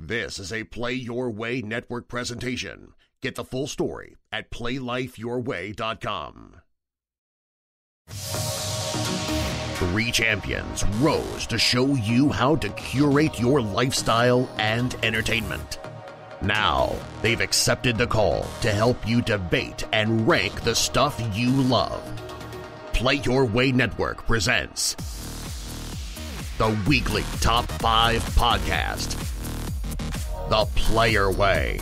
This is a Play Your Way Network presentation. Get the full story at playlifeyourway.com. Three champions rose to show you how to curate your lifestyle and entertainment. Now, they've accepted the call to help you debate and rank the stuff you love. Play Your Way Network presents the weekly Top 5 podcast, The Player Way.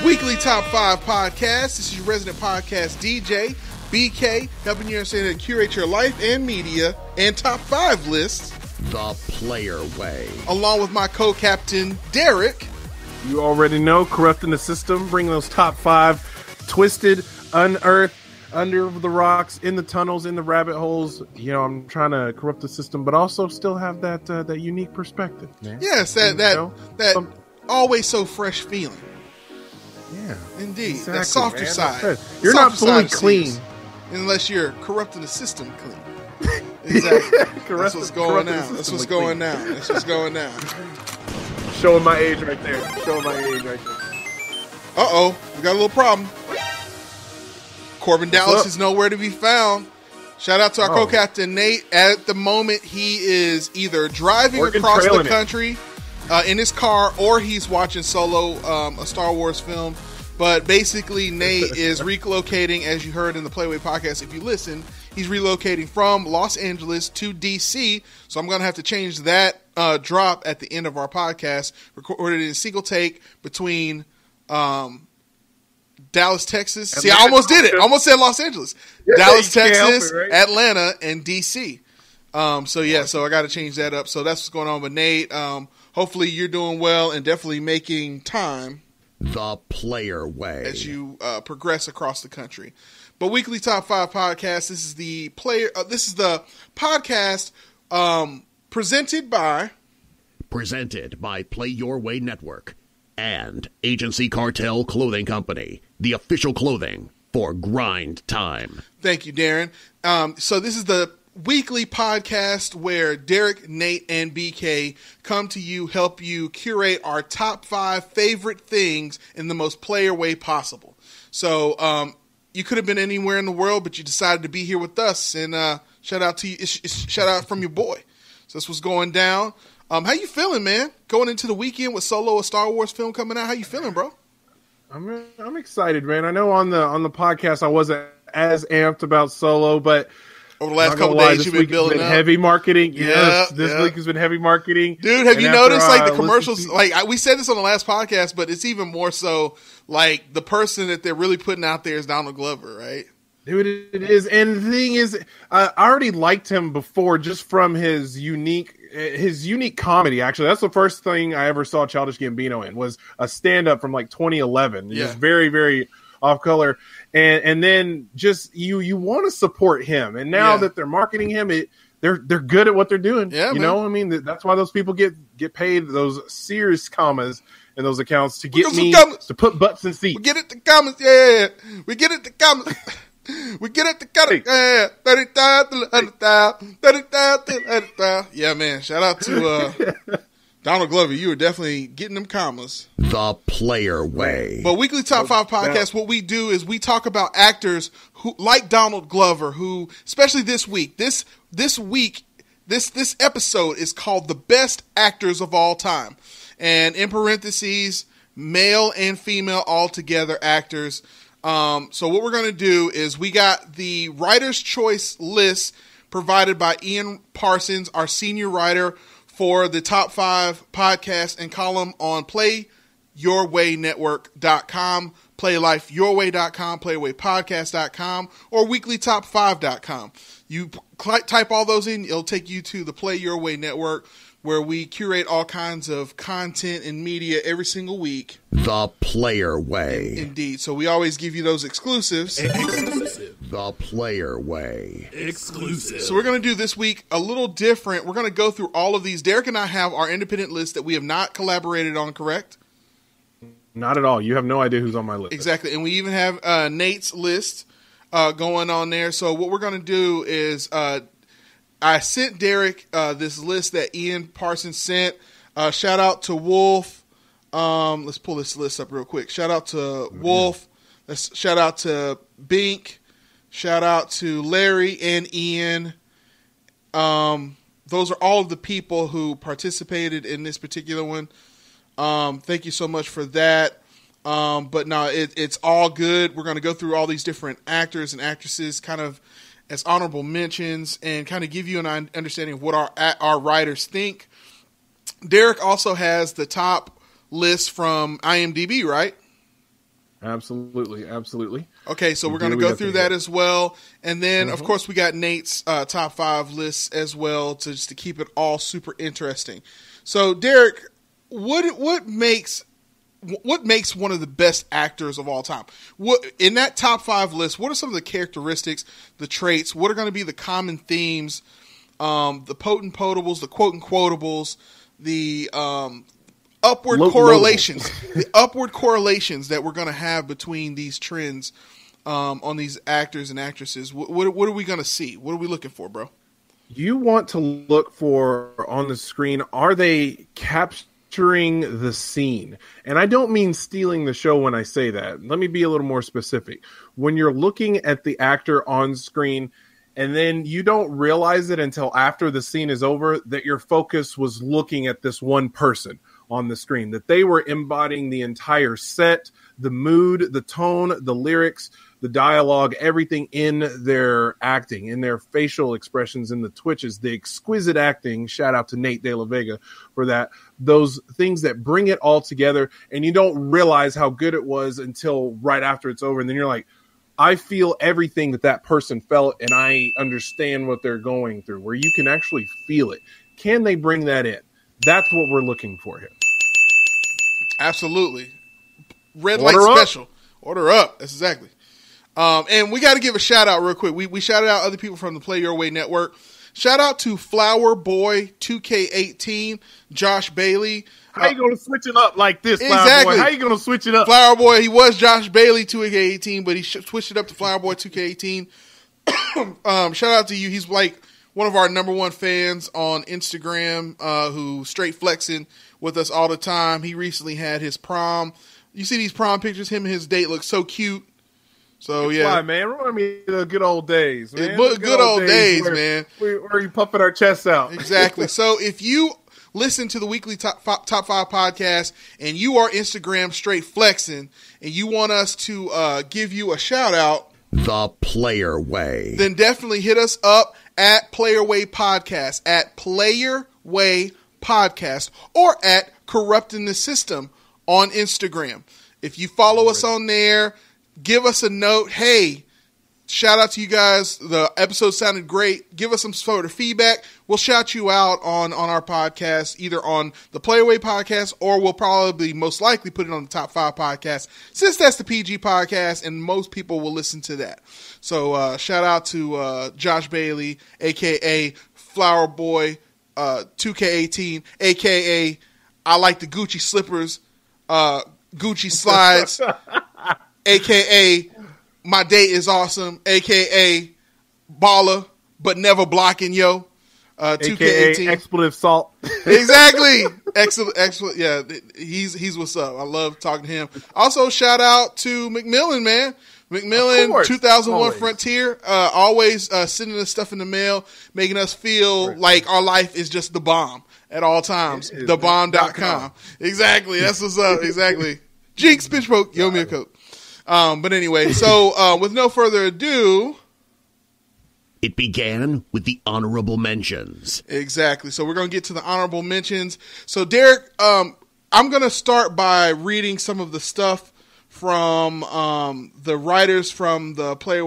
Weekly Top 5 podcast. This is your resident podcast DJ, BK, helping you understand and curate your life and media and top 5 lists. The Player Way. Along with my co-captain, Derreck. You already know, corrupting the system, bringing those top 5 twisted, unearthed, under the rocks, in the tunnels, in the rabbit holes. You know, I'm trying to corrupt the system, but also still have that unique perspective, man. Yes, that always so fresh feeling. Yeah, indeed. Exactly, that softer man. side. You're not fully clean unless you're corrupting the system clean. Exactly. That's what's going on. That's what's going on. That's what's going on. Showing my age right there. Uh-oh, we got a little problem. Corbin Dallas is nowhere to be found. Shout out to our co-captain Nate. At the moment, he is either driving across the country in his car, or he's watching Solo, a Star Wars film. But basically, Nate is relocating, as you heard in the Playway podcast. If you listen, he's relocating from Los Angeles to DC. So I'm going to have to change that drop at the end of our podcast. Recorded in a single take between Dallas, Texas. See, I almost did it. I almost said Los Angeles. Yeah, Dallas, Texas, right? Atlanta, and DC. So I got to change that up. So that's what's going on with Nate. Hopefully you're doing well and definitely making time. The Player Way. As you progress across the country. But Weekly Top 5 podcast, this is the podcast presented by Play Your Way Network and Agency Cartel Clothing Company, the official clothing for grind time. Thank you, Darren. So this is the weekly podcast where Derreck, Nate, and BK come to you, help you curate our top 5 favorite things in the most player way possible. So you could have been anywhere in the world, but you decided to be here with us. And shout out to you. Shout out from your boy. So that's what's going down. How you feeling, man? Going into the weekend with Solo, a Star Wars film coming out. How you feeling, bro? I'm excited, man. I know on the podcast I wasn't as amped about Solo, but over the last couple days you've been building up. Heavy marketing. This week has been heavy marketing. Dude, have you noticed like the commercials? We said this on the last podcast, but it's even more so like the person that they're really putting out there is Donald Glover, right? Dude, it is. And the thing is, I already liked him before just from his unique comedy. Actually, that's the first thing I ever saw Childish Gambino in, was a stand-up from like 2011. Yeah. Just very, very off color. And then just you want to support him. And now that they're marketing him, they're good at what they're doing. Yeah, you know, I mean, that's why those people get paid those serious commas in those accounts to get me to put butts in seats. We get it to commas, yeah. We get it to commas. We get it to cut it. Yeah, 30,000, 100,000, 30,000, 100,000. Yeah, man. Shout out to Donald Glover. You were definitely getting them commas. The Player Way. But Weekly Top 5 podcast, what we do is we talk about actors who, like Donald Glover, who, especially this week, this episode is called The Best Actors of All Time. And in parentheses, male and female altogether actors. So what we're going to do is we got the Writer's Choice list provided by Ian Parsons, our senior writer for the Top 5 podcast and column on PlayYourWayNetwork.com, PlayLifeYourWay.com, PlayAwayPodcast.com, or WeeklyTop5.com. You type all those in, it'll take you to the Play Your Way Network, where we curate all kinds of content and media every single week. The Player Way. Indeed. So we always give you those exclusives. The Player Way. Exclusive. So we're going to do this week a little different. We're going to go through all of these. Derreck and I have our independent list that we have not collaborated on, correct? Not at all. You have no idea who's on my list. Exactly. And we even have Nate's list going on there. So what we're going to do is I sent Derek this list that Ian Parsons sent. Shout out to Wolf. Let's pull this list up real quick. Shout out to Wolf. Shout out to Bink. Shout out to Larry and Ian. Those are all of the people who participated in this particular one. Thank you so much for that. But no, it's all good. We're going to go through all these different actors and actresses kind of as honorable mentions and kind of give you an understanding of what our writers think. Derek also has the top list from IMDb, right? Absolutely. Okay, so we're going to go through that as well. And then, of course, we got Nate's top 5 lists as well just to keep it all super interesting. So, Derek, what makes one of the best actors of all time? In that top 5 list, what are some of the characteristics, the traits? What are going to be the common themes, the potent potables, the quote and quotables, the upward correlations, the upward correlations that we're going to have between these trends on these actors and actresses? What are we going to see? What are we looking for, bro? You want to look for on the screen, are they capturing the scene? And I don't mean stealing the show when I say that. Let me be a little more specific. When you're looking at the actor on screen and then you don't realize it until after the scene is over that your focus was looking at this one person on the screen, that they were embodying the entire set, the mood, the tone, the lyrics, the dialogue, everything in their acting, in their facial expressions, in the twitches, the exquisite acting. Shout out to Nate De La Vega for that. Those things that bring it all together, and you don't realize how good it was until right after it's over. And then you're like, I feel everything that person felt, and I understand what they're going through, where you can actually feel it. Can they bring that in? That's what we're looking for here. Absolutely. Red light special. Order up. That's exactly. And we got to give a shout out real quick. We shouted out other people from the Play Your Way Network. Shout out to Flower Boy 2K18, Josh Bailey. How you going to switch it up like this, Flower exactly. Boy? How you going to switch it up? Flower Boy, he was Josh Bailey 2K18, but he switched it up to Flower Boy 2K18. Shout out to you. He's like one of our number one fans on Instagram, who straight flexing with us all the time. He recently had his prom. You see these prom pictures? Him and his date look so cute. So yeah, why, man? Remind me of the good old days, man. Good old days, man. Where you puffing our chests out? Exactly. So if you listen to the weekly top 5 podcast and you are Instagram straight flexing and you want us to give you a shout out, The Player Way, then definitely hit us up at Player Way Podcast, at Player Way Podcast, or at Corrupting the System on Instagram. If you follow us on there, give us a note. Hey, shout out to you guys. The episode sounded great. Give us some sort of feedback. We'll shout you out on our podcast, either on the Playaway podcast, or we'll probably most likely put it on the top 5 podcast, since that's the PG podcast and most people will listen to that. So shout out to Josh Bailey, a.k.a. Flower Boy 2K18, a.k.a. I like the Gucci slippers, Gucci slides, a.k.a. my date is awesome, a.k.a. baller but never blocking, yo. 2K18 expletive salt. Exactly. Excellent. Yeah, he's what's up. I love talking to him. Also, shout out to McMillan, man. McMillan, 2001 always. Frontier, always sending us stuff in the mail, making us feel like our life is just the bomb at all times. Thebomb.com. Exactly. That's what's up. Exactly. Jinx, pitch poke, yo me a coat. But anyway, so with no further ado, it began with the honorable mentions. Exactly. So we're going to get to the honorable mentions. So Derek, I'm going to start by reading some of the stuff from the writers from the Play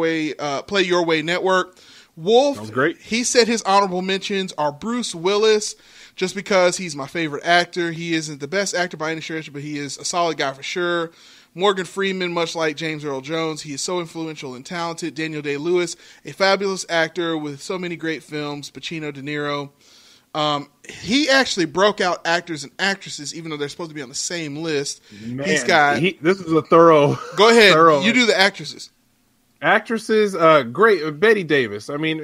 Your Way Network. Wolf, great. He said his honorable mentions are Bruce Willis, just because he's my favorite actor. He isn't the best actor by any stretch, but he is a solid guy for sure. Morgan Freeman, much like James Earl Jones, he is so influential and talented. Daniel Day-Lewis, a fabulous actor with so many great films. Pacino, De Niro. He actually broke out actors and actresses, even though they're supposed to be on the same list. Man, He's got. This is a thorough. Go ahead. You do the actresses. Actresses, great. Betty Davis. I mean,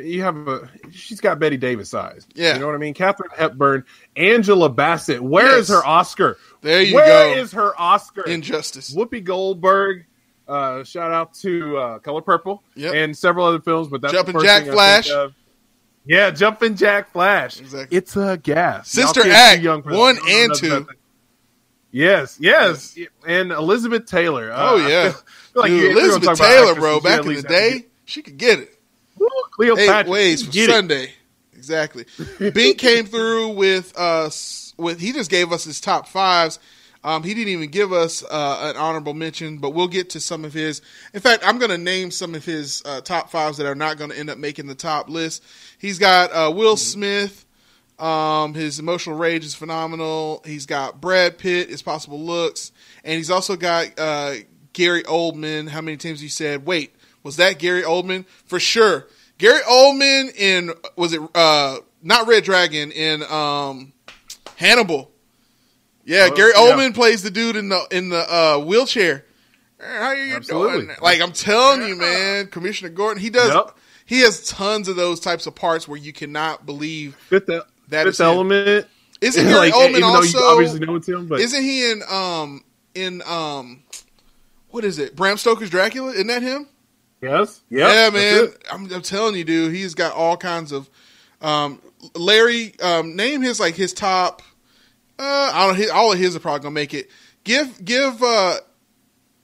she's got Betty Davis eyes. Yeah. You know what I mean? Katharine Hepburn, Angela Bassett. Where is her Oscar? There you go. Where is her Oscar? Injustice. Whoopi Goldberg. Shout out to Color Purple and several other films, but that's Jumpin' the first Jack thing Flash. I think of. Yeah, Jumpin' Jack Flash. Exactly. It's a gas. Sister Act 1 and 2. Yes, and Elizabeth Taylor. I feel like Dude, Elizabeth Taylor, bro, back in the day, she could get it. Cleopatra. 8 ways for Sunday. Exactly. Bink came through with he just gave us his top 5s. He didn't even give us an honorable mention, but we'll get to some of his. In fact, I'm going to name some of his top 5s that are not going to end up making the top list. He's got Will Smith. His emotional rage is phenomenal. He's got Brad Pitt, his possible looks, and he's also got Gary Oldman. How many times you said, wait, was that Gary Oldman? For sure. Gary Oldman in, was it not Red Dragon, in Hannibal. Yeah, Gary Oldman plays the dude in the wheelchair. How are you doing? Like, I'm telling you, man, Commissioner Gordon, he does. Yep. He has tons of those types of parts where you cannot believe that is Element. Isn't Gary Oldman also? You obviously know it's him, but isn't he in what is it? Bram Stoker's Dracula? Isn't that him? Yes. Yep, yeah, man. I'm telling you, dude. He's got all kinds of. Larry, name his top. I don't know. All of his are probably gonna make it. I'm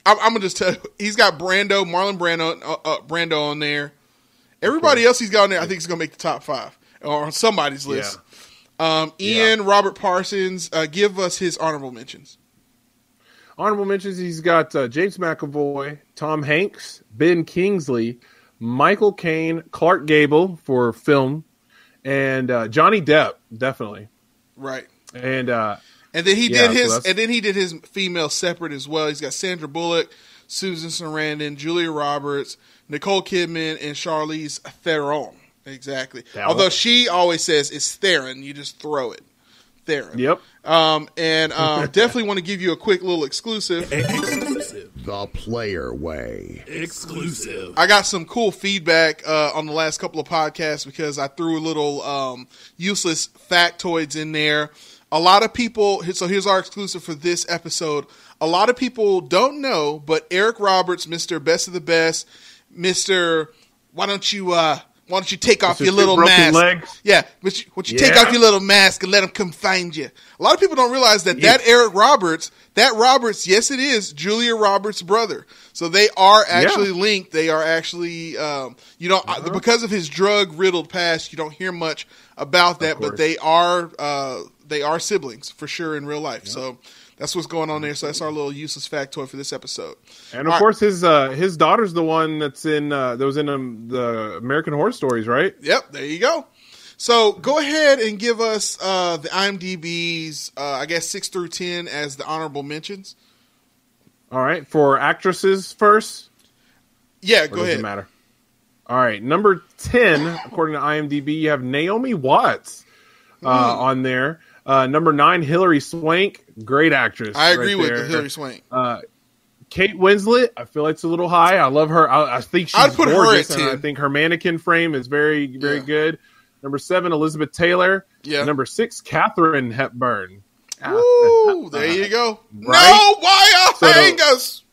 gonna just tell you, he's got Marlon Brando on there. Everybody else he's got on there, I think, is gonna make the top 5 or on somebody's list. Ian Robert Parsons, give us his honorable mentions. Honorable mentions: he's got James McAvoy, Tom Hanks, Ben Kingsley, Michael Caine, Clark Gable for film, and Johnny Depp, definitely. Right. And then he did his female separate as well. He's got Sandra Bullock, Susan Sarandon, Julia Roberts, Nicole Kidman, and Charlize Theron. Exactly. Although she always says it's Theron, you just throw it. Theron. Yep. Definitely want to give you a quick little exclusive. The Player Way. Exclusive. I got some cool feedback on the last couple of podcasts because I threw a little useless factoids in there. A lot of people, so here's our exclusive for this episode. A lot of people don't know, but Eric Roberts, Mr. Best of the Best, Mr. Why don't you take off your little mask? Legs. Yeah, why don't you take off your little mask and let them come find you? A lot of people don't realize that Eric Roberts, yes, it is Julia Roberts' brother. So they are actually linked. They are actually, because of his drug-riddled past, you don't hear much about that, but they are siblings for sure in real life. Yeah. So that's what's going on there. So that's our little useless factoid for this episode. And of course, his daughter's the one that was in the American Horror Stories, right? Yep, there you go. So go ahead and give us the IMDb's, 6 through 10 as the honorable mentions. All right, for actresses first. Yeah, go ahead. Doesn't matter. All right, number 10 according to IMDb, you have Naomi Watts on there. Number 9, Hilary Swank, great actress. I agree with Hilary Swank. Kate Winslet, I feel like it's a little high. I love her. I think she's gorgeous. And I think her mannequin frame is very, very good. Number 7, Elizabeth Taylor. Yeah. Number 6, Katharine Hepburn. Ooh, there you go. Right? No, why hang us?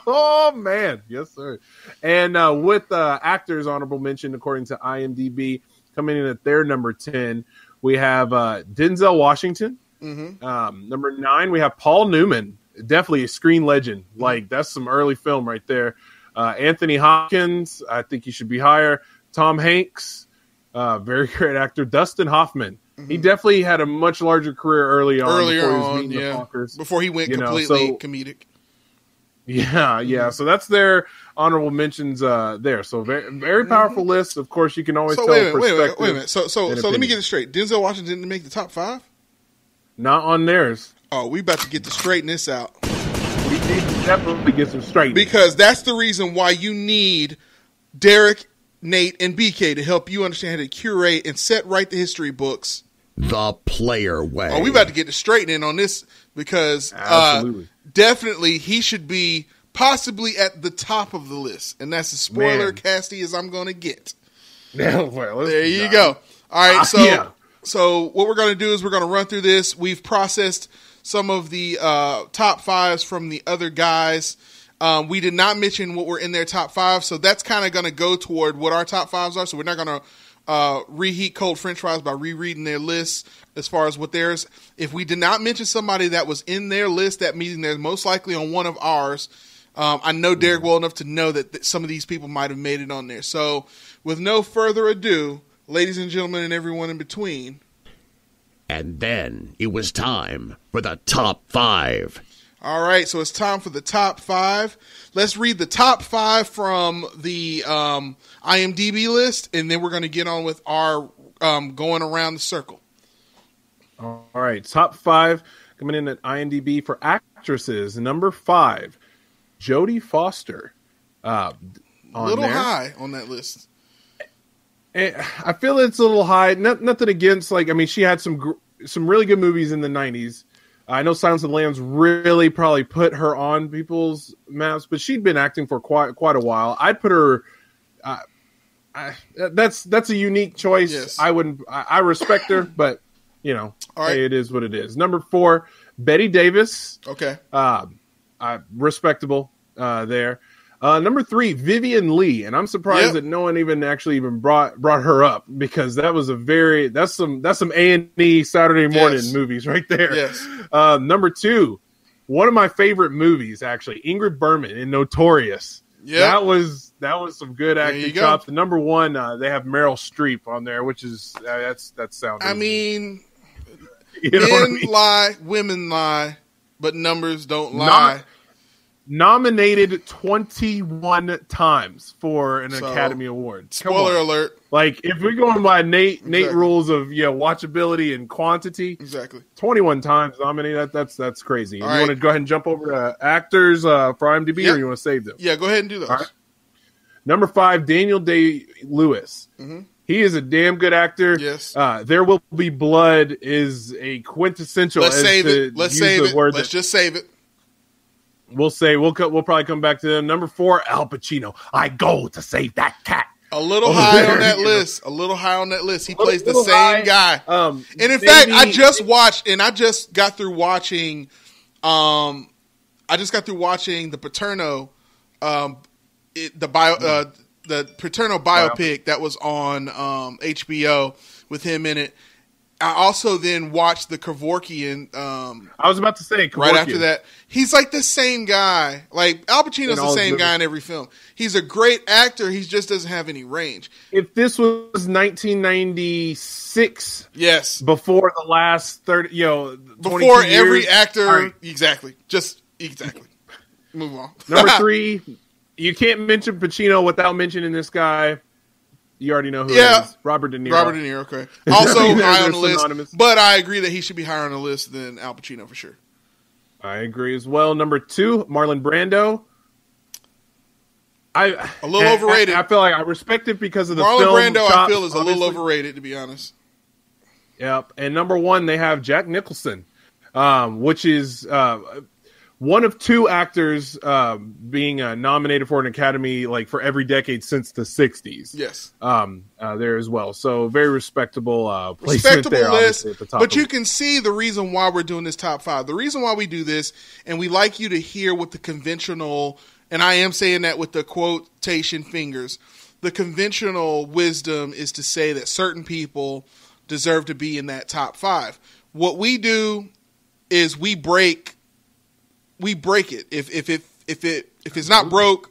Oh man, yes sir. And with actors honorable mention according to IMDb, coming in at their number 10, we have Denzel Washington. Mm-hmm. Number 9, we have Paul Newman, definitely a screen legend. Like that's some early film right there. Anthony Hopkins, I think he should be higher. Tom Hanks, very great actor. Dustin Hoffman. Mm-hmm. He definitely had a much larger career earlier on, before he went completely comedic. Yeah. So that's their honorable mentions there. So very, very powerful list. Of course, you can always tell perspective. Wait a minute. So let me get it straight. Denzel Washington didn't make the top 5? Not on theirs. Oh, we about to get to straighten this out. We need to definitely get some straight. Because that's the reason why you need Derreck, Nate, and BK to help you understand how to curate and set right the history books. The Player Way. Oh, we about to get to straightening on this because definitely he should be possibly at the top of the list. And that's as spoiler casty as I'm going to get. Well, there you go. All right, so what we're going to do is we're going to run through this. We've processed some of the top fives from the other guys. We did not mention what were in their top five, so that's kind of going to go toward what our top fives are. So we're not going to reheat cold French fries by rereading their lists as far as what theirs. If we did not mention somebody that was in their list, that means they're most likely on one of ours. I know Derek well enough to know that some of these people might have made it on there. So with no further ado, ladies and gentlemen and everyone in between. And then it was time for the top five. All right, so it's time for the top five. Let's read the top five from the IMDb list, and then we're going to get on with our going around the circle. All right, top five coming in at IMDb for actresses. Number 5, Jodie Foster. A little high on that list. I feel it's a little high. Nothing against, she had some really good movies in the 90s. I know Silence of the Lambs really probably put her on people's maps, but she'd been acting for quite a while. I'd put her. That's a unique choice. Yes. I respect her, but All right. it is what it is. Number 4, Bette Davis. Okay. Respectable there. Number 3, Vivian Lee, and I'm surprised that no one even brought her up, because that was that's some A&E Saturday morning movies right there. Yes. Number 2, one of my favorite movies, actually, Ingrid Bergman in Notorious. Yeah, that was some good acting chops. The number 1, they have Meryl Streep on there, which is that's sound. Men lie, women lie, but numbers don't lie. Nominated 21 times for an Academy Award. Spoiler alert. If we're going by Nate rules of watchability and quantity, exactly 21 times nominated. That's crazy. You want to go ahead and jump over to actors for IMDb, or you want to save them? Yeah, go ahead and do those. All right. Number 5, Daniel Day-Lewis. Mm-hmm. He is a damn good actor. Yes. There Will Be Blood is a quintessential. Let's save it. Let's just save it. We'll say we'll probably come back to them. Number 4, Al Pacino. I go to save that cat. A little high on that list. A little high on that list. He plays the same guy. And in fact, I just got through watching. The Paterno, the Paterno biopic that was on HBO with him in it. I also then watched the Kevorkian. I was about to say Kevorkian. Right after that. He's like the same guy. Like Al Pacino's the same guy in every film. He's a great actor. He just doesn't have any range. If this was 1996, yes, before the last 30, before every years, actor, exactly. Move on. Number 3, you can't mention Pacino without mentioning this guy. You already know who it is. Robert De Niro. Okay. Also high on the list, but I agree that he should be higher on the list than Al Pacino for sure. I agree as well. Number 2, Marlon Brando. A little overrated. I feel like I respect it because of the Marlon film Brando, chops, I feel, is a little overrated, to be honest. Yep. And number 1, they have Jack Nicholson, which is one of 2 actors being nominated for an Academy for every decade since the 60s. Yes. There as well. So very respectable placement there, list, at the top. But you can see the reason why we're doing this top 5. The reason why we do this, and we like you to hear what the conventional, and I am saying that with the quotation fingers, the conventional wisdom is to say that certain people deserve to be in that top 5. What we do is we break it. If it's not broke,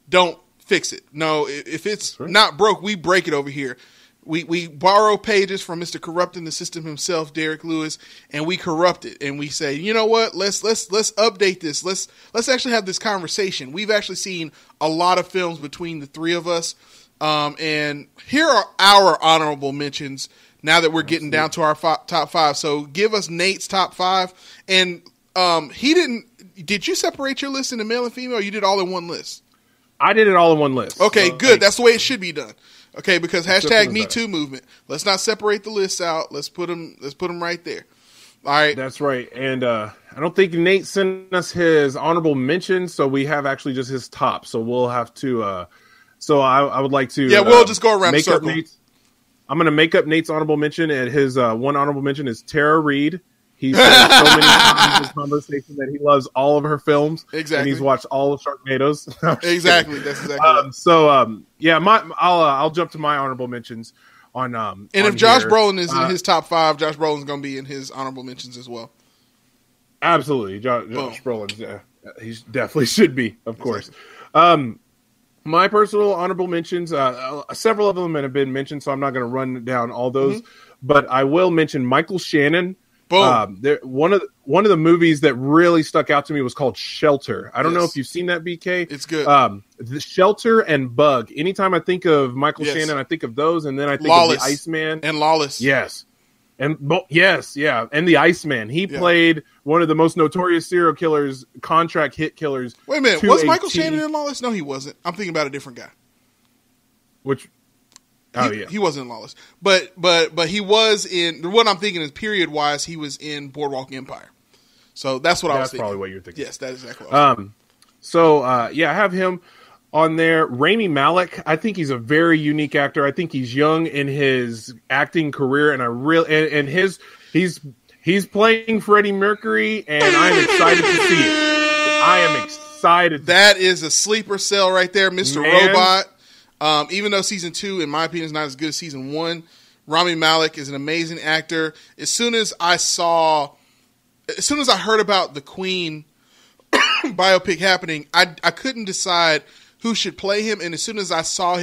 don't fix it. No, if it's not broke, we break it over here. We borrow pages from Mr. Corrupting the System himself, Derek Lewis, and we corrupt it. And we say, you know what? Let's update this. Let's actually have this conversation. We've actually seen a lot of films between the 3 of us. And here are our honorable mentions now that we're getting down to our top 5. So give us Nate's top 5. And did you separate your list into male and female, or you did all in one list? I did it all in one list. Okay, good. That's the way it should be done. Okay, because #MeToo movement. Let's not separate the lists out. Let's put them right there. All right. That's right. And I don't think Nate sent us his honorable mention, so we have actually just his top. So we'll have to. So I would like to. Yeah, we'll just go around the circle. I'm going to make up Nate's honorable mention, and his one honorable mention is Tara Reid. He's said so many times in this conversation that he loves all of her films. Exactly. And he's watched all of Sharknadoes. Exactly. That's exactly right. I'll jump to my honorable mentions on and if Josh Brolin is in his top 5, Josh Brolin's going to be in his honorable mentions as well. Absolutely. Josh Brolin, he definitely should be, of course. My personal honorable mentions, several of them have been mentioned, so I'm not going to run down all those, but I will mention Michael Shannon. Boom. One of the movies that really stuck out to me was called Shelter. I don't know if you've seen that, BK. It's good. The Shelter and Bug. Anytime I think of Michael Shannon, I think of those, and then I think of the Iceman and Lawless. Yes, and and the Iceman. He played one of the most notorious serial killers, contract hit killers. Wait a minute, was Michael Shannon in Lawless? No, he wasn't. I'm thinking about a different guy. He wasn't in Lawless, but he was in what I'm thinking is period wise. He was in Boardwalk Empire, so that's what I was thinking. That's probably what you're thinking. Yes, that's exactly what I was thinking. I have him on there. Rami Malek, I think he's a very unique actor. I think he's young in his acting career, and he's playing Freddie Mercury, and I'm excited to see it. I am excited. That is a sleeper cell right there, Mr. Robot. Even though season 2, in my opinion, is not as good as season 1, Rami Malek is an amazing actor. As soon as I heard about the Queen biopic happening, I couldn't decide who should play him. And as soon as I saw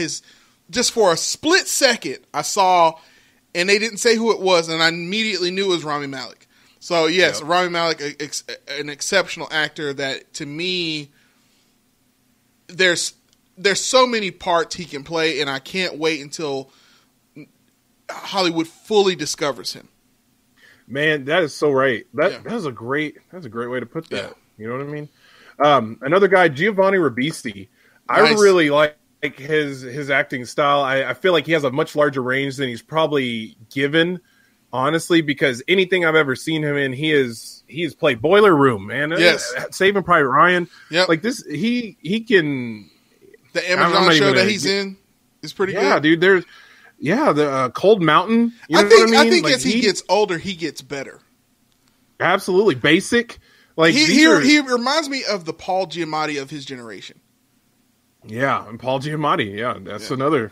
just for a split second, and they didn't say who it was, and I immediately knew it was Rami Malek. So yes, Rami Malek, an exceptional actor that to me, there's so many parts he can play, and I can't wait until Hollywood fully discovers him. Man, that is so right. That's a great way to put that. Yeah. You know what I mean? Another guy, Giovanni Ribisi. Nice. I really like his acting style. I feel like he has a much larger range than he's probably given, honestly, because anything I've ever seen him in, he has played Boiler Room, man. Yes. Saving Private Ryan. Yep. Like this, he can. The Amazon show that he's in is pretty good. Yeah, dude. There's the Cold Mountain. I think as he gets older, he gets better. Absolutely, Basic. Like he reminds me of the Paul Giamatti of his generation. Yeah, and Paul Giamatti. Yeah, that's another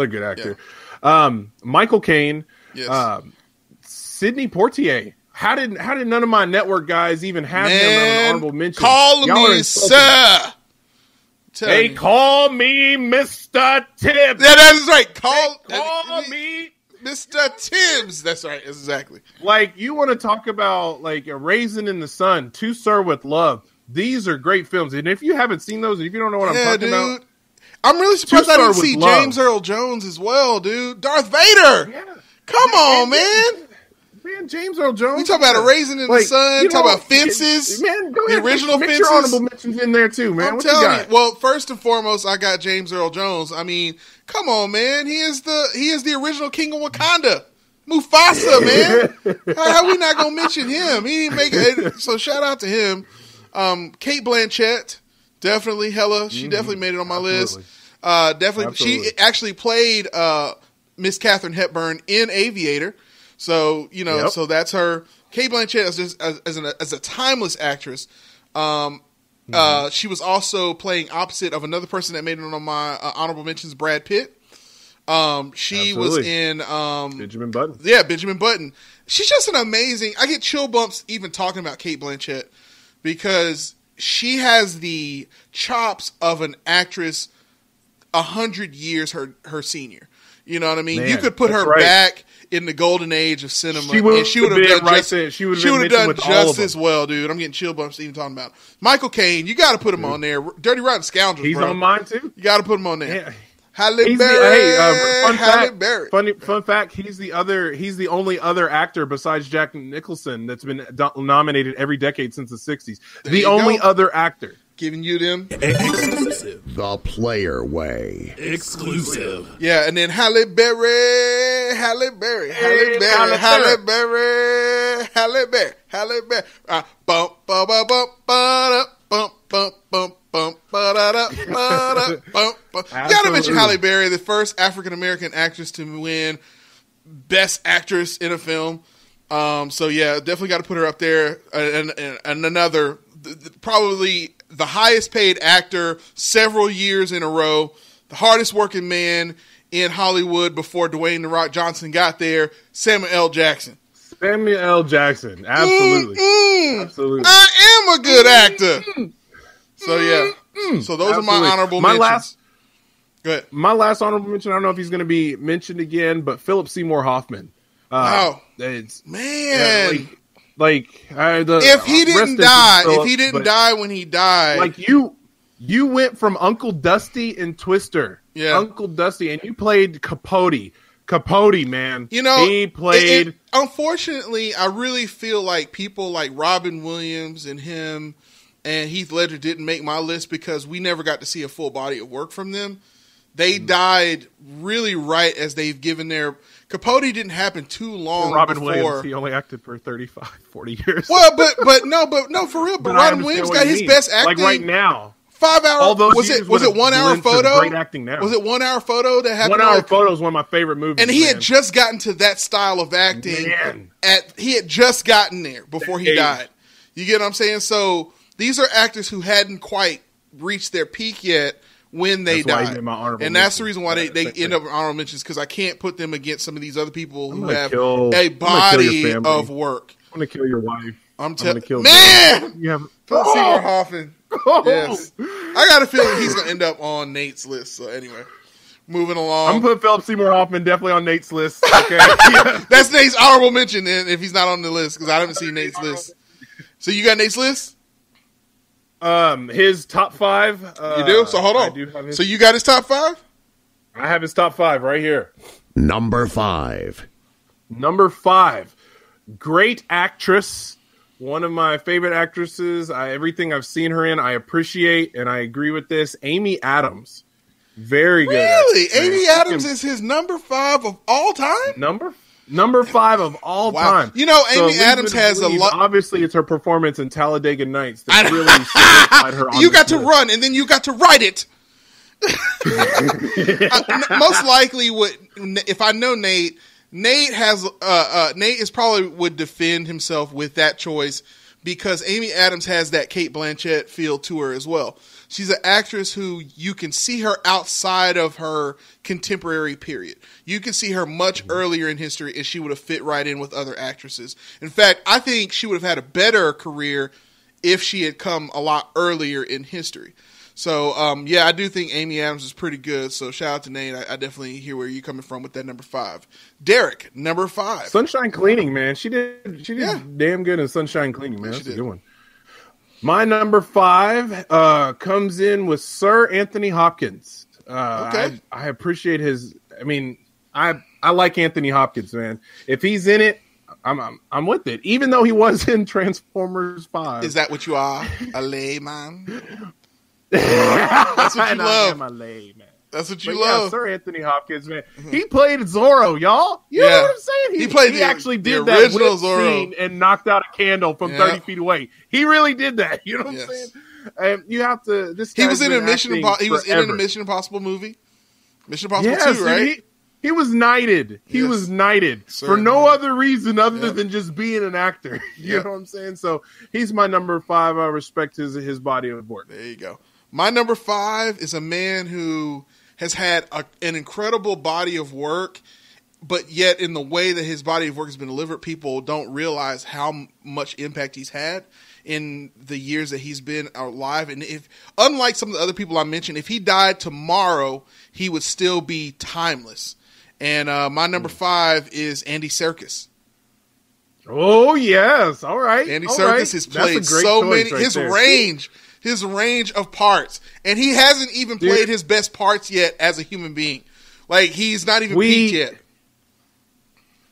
good actor. Yeah. Michael Caine. Yes. Sidney Poitier. How did none of my network guys even have him on an honorable mention? Call me sir. They call me Mr. Tibbs. Yeah, that's right. Call me Mr. Tibbs. That's right. Exactly. Like, you want to talk about like A Raisin in the Sun, To Sir with Love. These are great films, and if you haven't seen those, if you don't know what I'm talking about, I'm really surprised I didn't see James Earl Jones as well, dude. Darth Vader. Yeah. Come on, man. Man, James Earl Jones. You talk about A Raisin in the Sun. Talk about Fences. Man, go ahead. The original Make Fences. Your honorable mentions in there too, man. I'm telling you. Well, first and foremost, I got James Earl Jones. I mean, come on, man. He is the original King of Wakanda. Mufasa, man. How we not gonna mention him? He didn't make it. So shout out to him. Cate Blanchett, definitely hella. She definitely made it on my list. Definitely. Absolutely. She actually played Miss Katharine Hepburn in Aviator. So, so that's her. Cate Blanchett as a timeless actress. She was also playing opposite of another person that made it on my honorable mentions, Brad Pitt. She was in Benjamin Button. Yeah, Benjamin Button. She's just an amazing. I get chill bumps even talking about Cate Blanchett because she has the chops of an actress 100 years her senior. You know what I mean? Man, you could put her back in the golden age of cinema, and she would have done just as well, dude. I'm getting chill bumps even talking about it. Michael Caine. You got to put him on there. Dirty Rotten Scoundrels. He's on mine too. You got to put him on there. Yeah. Halle Berry. Fun fact. He's the only other actor besides Jack Nicholson that's been nominated every decade since the '60s. The only other actor. Giving you them. Exclusive. The Player Way. Exclusive. Yeah, and then Halle Berry. Bump, bump, bump, bump, bump, bump, bump, bump, bump. Gotta mention Halle Berry, the first African American actress to win Best Actress in a film. So yeah, definitely got to put her up there. And another, probably the highest paid actor several years in a row, the hardest working man in Hollywood before Dwayne "The Rock" Johnson got there, Samuel L. Jackson. Samuel L. Jackson, absolutely. Absolutely. I am a good actor. So yeah, so those are my honorable mentions. Go ahead. My last honorable mention, I don't know if he's going to be mentioned again, but Philip Seymour Hoffman. Wow. It's, man. If he didn't die when he died. Like you went from Uncle Dusty in Twister. Yeah. Uncle Dusty, and you played Capote. Capote, man. You know, he played. Unfortunately, I really feel like people like Robin Williams and him and Heath Ledger didn't make my list because we never got to see a full body of work from them. They died really right as they've given their... Capote didn't happen too long Robin before. Williams, he only acted for 35, 40 years. Well, but no, for real. But Robin Williams got his best acting. Like right now. 5 hours. Was it 1 hour photo? Great acting now. Was it 1 hour photo that happened? 1 hour photo is one of my favorite movies. And he had just gotten to that style of acting. He had just gotten there before he died. You get what I'm saying? So these are actors who hadn't quite reached their peak yet when they died. And that's the reason why they end up in honorable mentions, because I can't put them against some of these other people who have a body of work. I'm going to kill your wife. I'm going to kill man! Philip Seymour Hoffman. Yes. I got a feeling he's going to end up on Nate's list. So anyway, moving along. I'm going to put Philip Seymour Hoffman definitely on Nate's list. Okay. That's Nate's honorable mention then, if he's not on the list, because I haven't seen Nate's list. So you got Nate's list? His top 5. You do? So hold on. So you got his top 5? I have his top 5 right here. Number 5. Great actress. One of my favorite actresses. Everything I've seen her in, I appreciate, and I agree with this. Amy Adams. Very good. Really? Amy Adams is his number 5 of all time? Number 5 of all time. You know, Amy Adams has a lot. Obviously, it's her performance in Talladega Nights that really solidified her on You got to run, and then you got to write it. Most likely, if I know Nate is probably would defend himself with that choice, because Amy Adams has that Cate Blanchett feel to her as well. She's an actress who you can see her outside of her contemporary period. You can see her much earlier in history, and she would have fit right in with other actresses. In fact, I think she would have had a better career if she had come a lot earlier in history. So, I do think Amy Adams is pretty good. So, shout out to Nate. I definitely hear where you're coming from with that number 5. Derek, number 5. Sunshine Cleaning, man. She did damn good in Sunshine Cleaning, man. That's a good one. My number 5 comes in with Sir Anthony Hopkins. Okay. I appreciate his. I mean, I like Anthony Hopkins, man. If he's in it, I'm with it. Even though he was in Transformers 5. Is that what you are? A layman? That's what you love. I'm a layman. That's what you love. Yeah, Sir Anthony Hopkins, man. He played Zorro, y'all. You know what I'm saying? He actually did that original Zorro scene and knocked out a candle from 30 feet away. He really did that. You know what I'm saying? And you have to. He was in a Mission Impossible movie. Mission Impossible 2, right? He was knighted. He was knighted for no other reason other than just being an actor. You know what I'm saying? So he's my number 5. I respect his body of work. There you go. My number 5 is a man who has had an incredible body of work, but yet in the way that his body of work has been delivered, people don't realize how much impact he's had in the years that he's been alive. And unlike some of the other people I mentioned, if he died tomorrow, he would still be timeless. And my number 5 is Andy Serkis. Oh, yes. All right. Andy Serkis has played so many. His range of parts. And he hasn't even played his best parts yet as a human being. Like, he's not even peaked yet.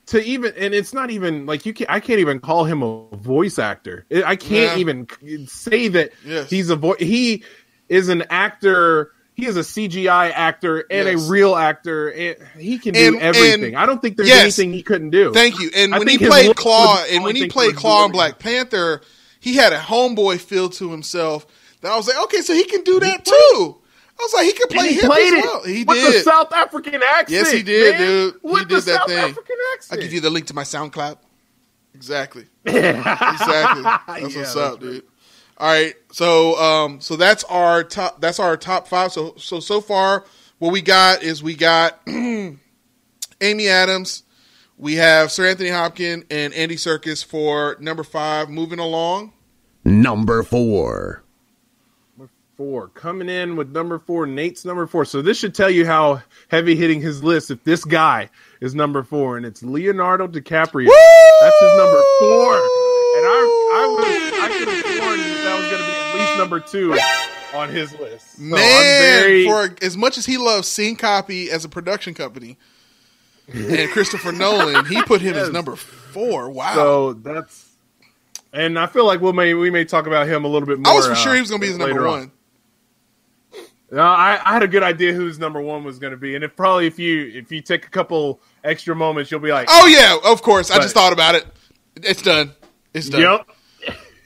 to even, and it's not even like I can't even call him a voice actor. I can't even say that he's a voice. He is an actor. He is a CGI actor and a real actor. And he can do everything. I don't think there's anything he couldn't do. Thank you. And when he played Claw, in Black Panther, he had a homeboy feel to himself that I was like, okay, so he can do that too. I was like, he can play him as well. He with did. The South African accent. Yes, he did, dude. With he did that thing. African accent. I'll give you the link to my SoundCloud. Exactly. Exactly. That's what's up, dude. All right, so that's our top. That's our top 5. So far, what we got is Amy Adams, we have Sir Anthony Hopkins and Andy Serkis for number 5. Moving along, number 4. Number 4 coming in with number 4. Nate's number 4. So this should tell you how heavy hitting his list. If this guy is number 4, and it's Leonardo DiCaprio. Woo! That's his number 4. And I could have sworn that was going to be at least number 2 on his list. So man, for as much as he loves Syncopy as a production company and Christopher Nolan, he put him as number 4. Wow. So that's, and I feel like we may talk about him a little bit more. I was for sure he was going to be his number 1. I had a good idea who his number 1 was going to be, and if you take a couple extra moments, you'll be like, oh yeah, of course. I just thought about it. It's done. It's done. Yep.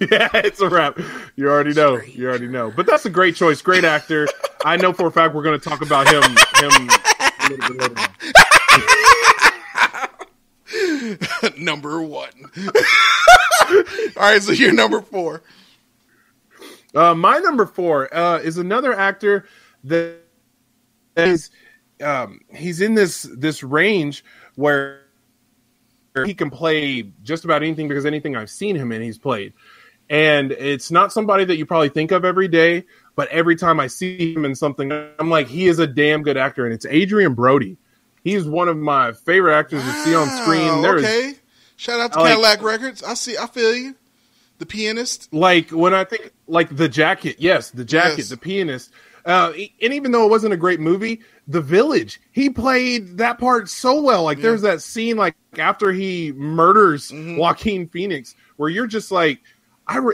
Yeah, it's a wrap. You already know. You already know. But that's a great choice. Great actor. I know for a fact we're going to talk about him a little bit later on. Number 1. All right, so you're number 4. My number 4 is another actor that is he's in this range where he can play just about anything, because anything I've seen him in, he's played. And it's not somebody that you probably think of every day, but every time I see him in something, I'm like, he is a damn good actor, and it's Adrian Brody. He's one of my favorite actors to see on screen. Okay. Shout out to Cadillac Records. I feel you. The Pianist. Like, when I think, like, The Jacket. Yes, The Jacket, yes. The Pianist. And even though it wasn't a great movie, The Village, he played that part so well. Like, there's that scene, like, after he murders Joaquin Phoenix, where you're just like,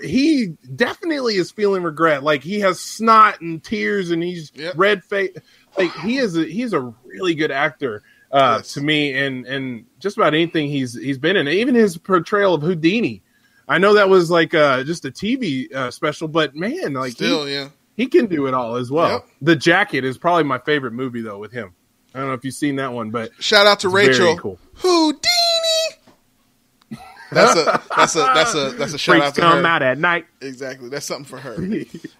he definitely is feeling regret. Like, he has snot and tears, and he's red face. Like, he's a really good actor to me, and just about anything he's been in. Even his portrayal of Houdini. I know that was like just a TV special, but man, like he can do it all as well. Yep. The Jacket is probably my favorite movie though with him. I don't know if you've seen that one, but shout out to Rachel. Very cool. Houdini. That's a shout out to her. Come out at night. Exactly. That's something for her.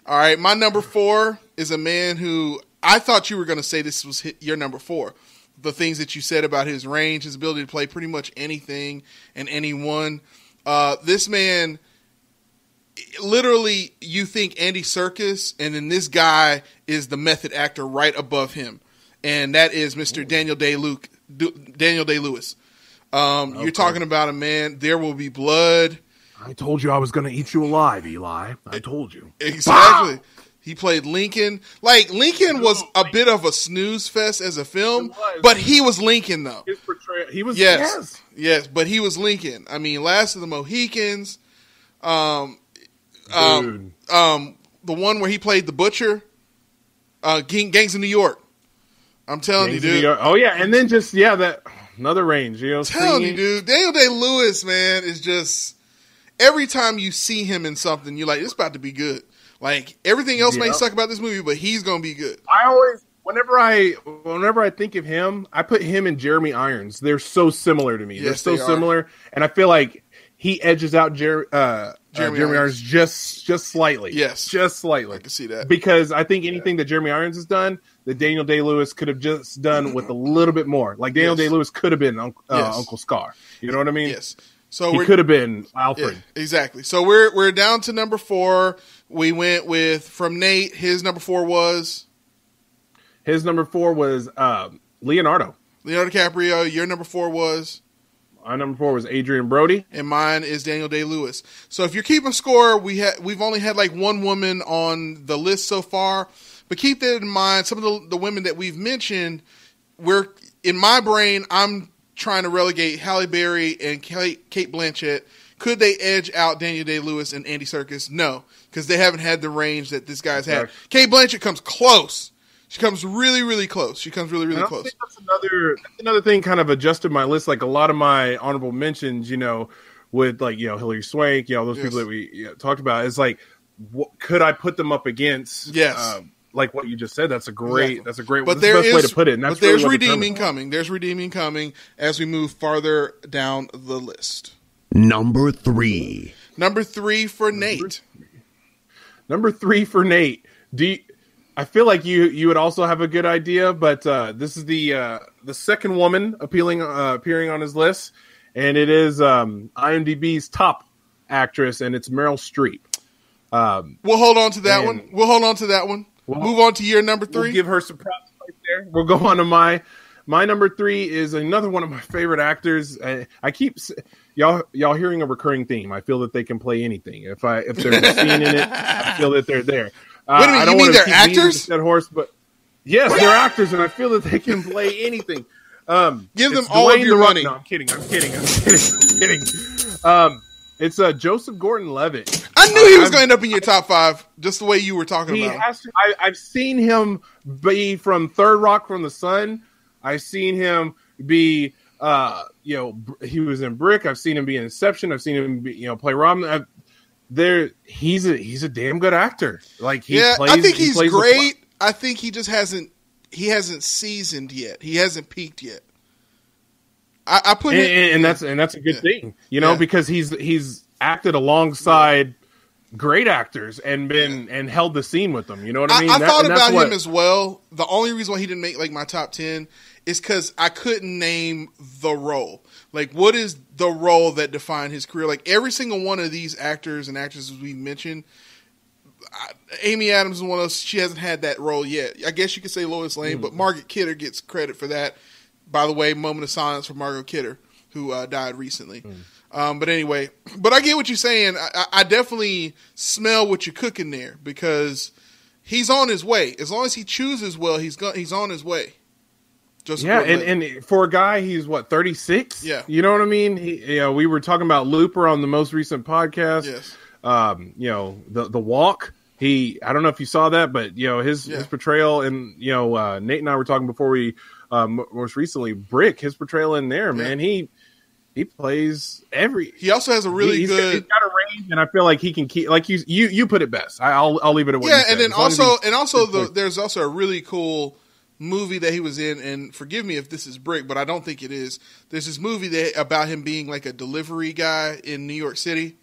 All right, my number 4 is a man who I thought you were going to say this was your number 4. The things that you said about his range, his ability to play pretty much anything and anyone. This man, literally, you think Andy Serkis, and then this guy is the method actor right above him, and that is Mr. Daniel Day-Lewis. You're talking about a man. There Will Be Blood. I told you I was going to eat you alive, Eli. I told you. Exactly. Bah! He played Lincoln. Like, Lincoln was a bit of a snooze fest as a film, but he was Lincoln, though. His portrayal, he was, yes, but he was Lincoln. I mean, Last of the Mohicans, the one where he played the butcher, Gangs of New York. I'm telling you, dude. Oh, yeah, and then just, that another range. You know, telling you, dude. Daniel Day-Lewis, man, is just, every time you see him in something, you're like, it's about to be good. Like, everything else may suck about this movie, but he's going to be good. I always, whenever I think of him, I put him and Jeremy Irons. They're so similar to me. Yes, They're so similar. And I feel like he edges out Jeremy Irons just slightly. Yes. Just slightly. I can see that. Because I think anything that Jeremy Irons has done, that Daniel Day-Lewis could have just done with a little bit more. Like, Daniel Day-Lewis could have been Uncle Scar. You know what I mean? Yes. So he could have been Alfred. Yeah, exactly. So we're down to number 4. We went with, from Nate, his number 4 was? His number 4 was Leonardo DiCaprio. Your number 4 was? My number 4 was Adrian Brody. And mine is Daniel Day-Lewis. So if you're keeping score, we've only had like one woman on the list so far. But keep that in mind. Some of the women that we've mentioned, in my brain, I'm trying to relegate Halle Berry and Kate Blanchett. Could they edge out Daniel Day-Lewis and Andy Serkis? No, because they haven't had the range that this guy's had. Kate Blanchett comes close. She comes really, really close. She comes really, really close. Think that's another thing kind of adjusted my list. Like a lot of my honorable mentions, with Hilary Swank, those people that we talked about, is like, could I put them up against? Yes. Like what you just said. That's a great way to put it. And that's there's redeeming coming. There's redeeming coming as we move farther down the list. Number 3. Number 3 for Nate. Number 3 for Nate. I feel like you would also have a good idea, but this is the second woman appearing on his list, and it is IMDb's top actress, and it's Meryl Streep. We'll hold on to that one. We'll move on to your number 3. We'll give her some props right there. We'll go on to my number 3 is another one of my favorite actors. I keep y'all hearing a recurring theme. I feel that they can play anything. If there's a scene in it, I feel that they're there. Wait a minute, you mean they're actors? That horse, but yes, they're actors, and I feel that they can play anything. Give them all of your money. No, I'm kidding. It's Joseph Gordon-Levitt. I knew he was going to end up in your top 5, just the way you were talking about him. I've seen him be from Third Rock from the Sun. I've seen him be, he was in Brick. I've seen him be in Inception. I've seen him play Robin. He's a damn good actor. Like I think he's great. I think he just hasn't seasoned yet. He hasn't peaked yet. I put it, and that's a good thing, because he's acted alongside great actors and and held the scene with them. You know what I mean? I thought about him as well. The only reason why he didn't make my top 10 is because I couldn't name the role. Like, what is the role that defined his career? Like, every single one of these actors and actresses we mentioned, Amy Adams is one of those. She hasn't had that role yet. I guess you could say Lois Lane, but Margaret Kidder gets credit for that. By the way, moment of silence for Margaret Kidder, who died recently. But anyway, I get what you're saying. I definitely smell what you're cooking there, because he's on his way. As long as he chooses well, he's on his way. And for a guy, he's 36? Yeah. You know what I mean? We were talking about Looper on the most recent podcast. Yes. The Walk. I don't know if you saw that, but his portrayal, and Nate and I were talking before we most recently Brick, his portrayal in there, man, he plays he also has a really good. He's got a range, and I feel like he can keep, like you put it best. I'll leave it at what you said. And then there's also a really cool movie that he was in, and forgive me if this is Brick, but I don't think it is. There's this movie about him being like a delivery guy in New York City.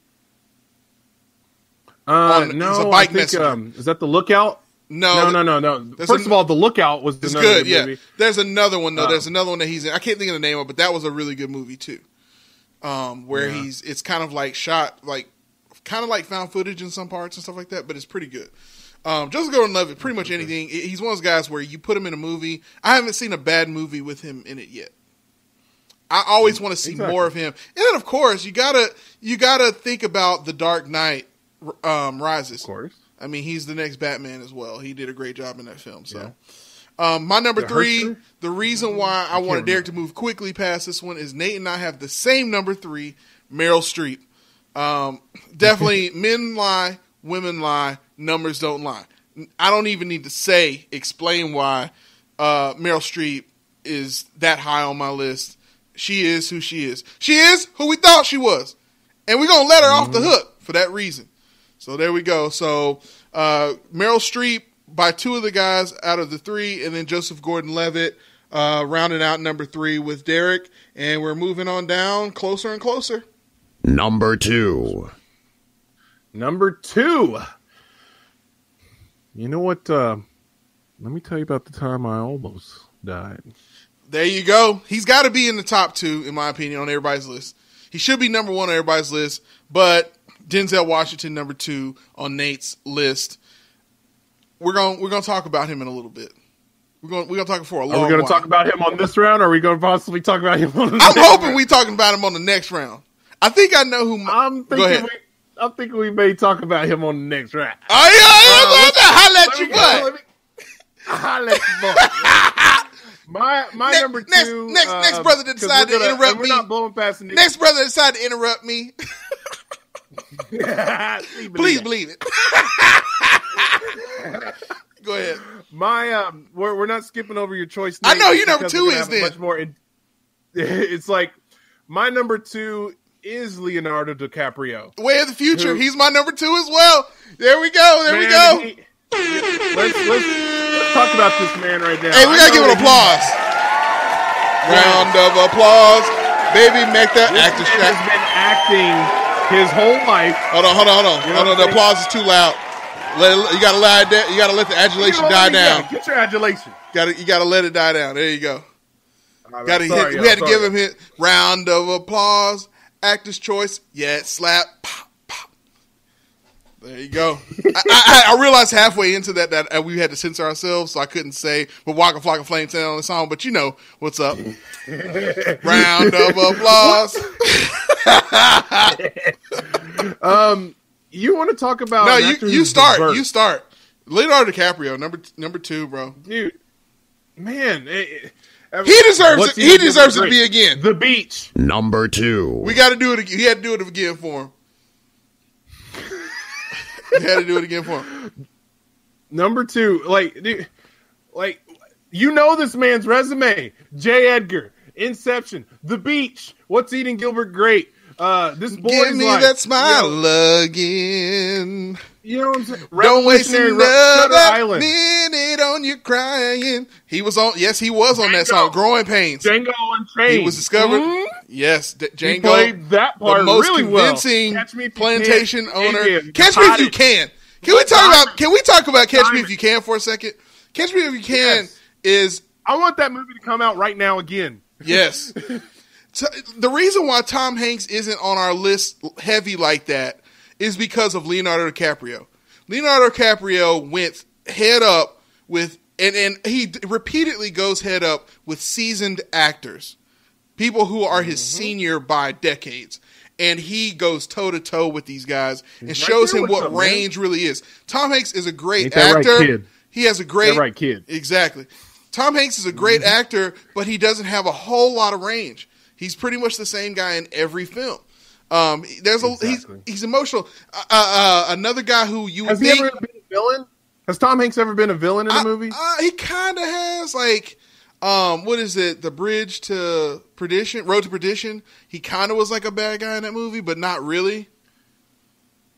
No, I think, is that The Lookout? No. First of all, The Lookout was another good movie. There's another one though. There's another one that he's in. I can't think of the name of it, but that was a really good movie too. Where it's kind of like shot kind of like found footage in some parts and stuff like that, but it's pretty good. Joseph Gordon-Levitt, pretty much anything. He's one of those guys where you put him in a movie. I haven't seen a bad movie with him in it yet. I always want to see more of him. And then, of course, you gotta think about The Dark Knight Rises. Of course. I mean, he's the next Batman as well. He did a great job in that film. So, my number 3, the reason why I wanted Derek to move quickly past this one is Nate and I have the same number 3, Meryl Streep. Definitely men lie, women lie, numbers don't lie. I don't even need to explain why Meryl Streep is that high on my list. She is who she is. She is who we thought she was. And we're going to let her off the hook for that reason. So there we go. So Meryl Streep by 2 of the guys out of the 3, and then Joseph Gordon-Levitt rounding out number 3 with Derek. And we're moving on down closer and closer. Number 2. You know what? Let me tell you about the time I almost died. There you go. He's got to be in the top 2, in my opinion, on everybody's list. He should be number 1 on everybody's list, but Denzel Washington, number 2 on Nate's list. We're gonna talk about him in a little bit. We're gonna talk for a long while. Are we gonna talk about him on this round, or are we gonna possibly talk about him on the next round? I'm hoping we talking about him on the next round. I think I know who. Go ahead. I'm thinking we may talk about him on the next round. Oh yeah, holla at you, bud. My number two. Next brother that decided to interrupt me. We're not blowing past the next brother decided to interrupt me. Please believe it. Go ahead. We're not skipping over your choice. I know your number two is then. Much more. It's like my number two is Leonardo DiCaprio. Way of the Future. He's my number two as well. There we go. Let's talk about this man right now. Hey, we gotta give an applause. Round of applause. Baby, make that actor has been acting his whole life. Hold on. The applause is too loud. You gotta let the adulation die down. Get your adulation. You gotta let it die down. There you go. We had to give him his round of applause. Actor's choice. Yeah, slap. Pop, pop. There you go. I realized halfway into that we had to censor ourselves, so I couldn't say "But Waka Flocka Flame" on the song. But you know what's up. Round of applause. You want to talk about? No, you start. You start. Leonardo DiCaprio, number two, bro. Dude, man, he deserves it. He deserves it to be again. The Beach, number two. We got to do it again. He had to do it again for him. We had to do it again for him. Number two, dude, you know this man's resume: J. Edgar, Inception, The Beach, What's Eating Gilbert Grape. This boy give me that smile again. You know what I'm saying? Don't waste another minute on you crying. He was on. Yes, he was on that song. Growing Pains. Django Unchained. He was discovered. Mm-hmm. Yes, Django. He played that part the most really convincing well. plantation owner. Catch Me If You Can. Can we talk about Catch Me If You Can for a second? Catch Me If You Can is. I want that movie to come out right now again. Yes. The reason why Tom Hanks isn't on our list heavy like that is because of Leonardo DiCaprio. Leonardo DiCaprio went head up with, and he repeatedly goes head up with seasoned actors, people who are his senior by decades. And he goes toe to toe with these guys and shows him what range really is. Tom Hanks is a great actor. Right, kid. He has a great right kid. Exactly. Tom Hanks is a great actor, but he doesn't have a whole lot of range. He's pretty much the same guy in every film. He's emotional. Another guy who you would think. Has he ever been a villain? Has Tom Hanks ever been a villain in a movie? He kind of has. What is it? The Bridge to Perdition, Road to Perdition. He kind of was like a bad guy in that movie, but not really.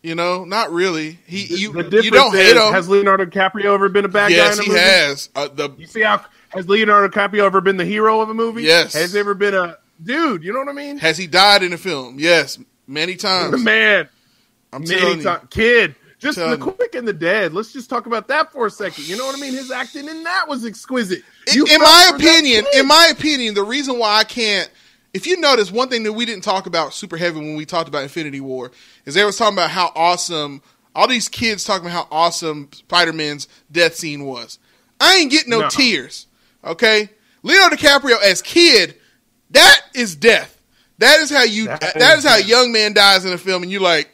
You know, not really. You don't hate him. Has Leonardo DiCaprio ever been a bad guy in a movie? Yes, he has. You see how has Leonardo DiCaprio ever been the hero of a movie? Yes. Has he ever been a dude? You know what I mean? Has he died in a film? Yes, many times. Man, many times. Kid, just The Quick and the Dead. Let's just talk about that for a second. You know what I mean? His acting in that was exquisite. In my opinion, the reason why I can't. If you notice, one thing that we didn't talk about super heavy when we talked about Infinity War is they was talking about how awesome, all these kids talking about how awesome Spider-Man's death scene was. I ain't getting no tears, okay? Leonardo DiCaprio as kid, that is death. That is how a young man dies in a film, and you like,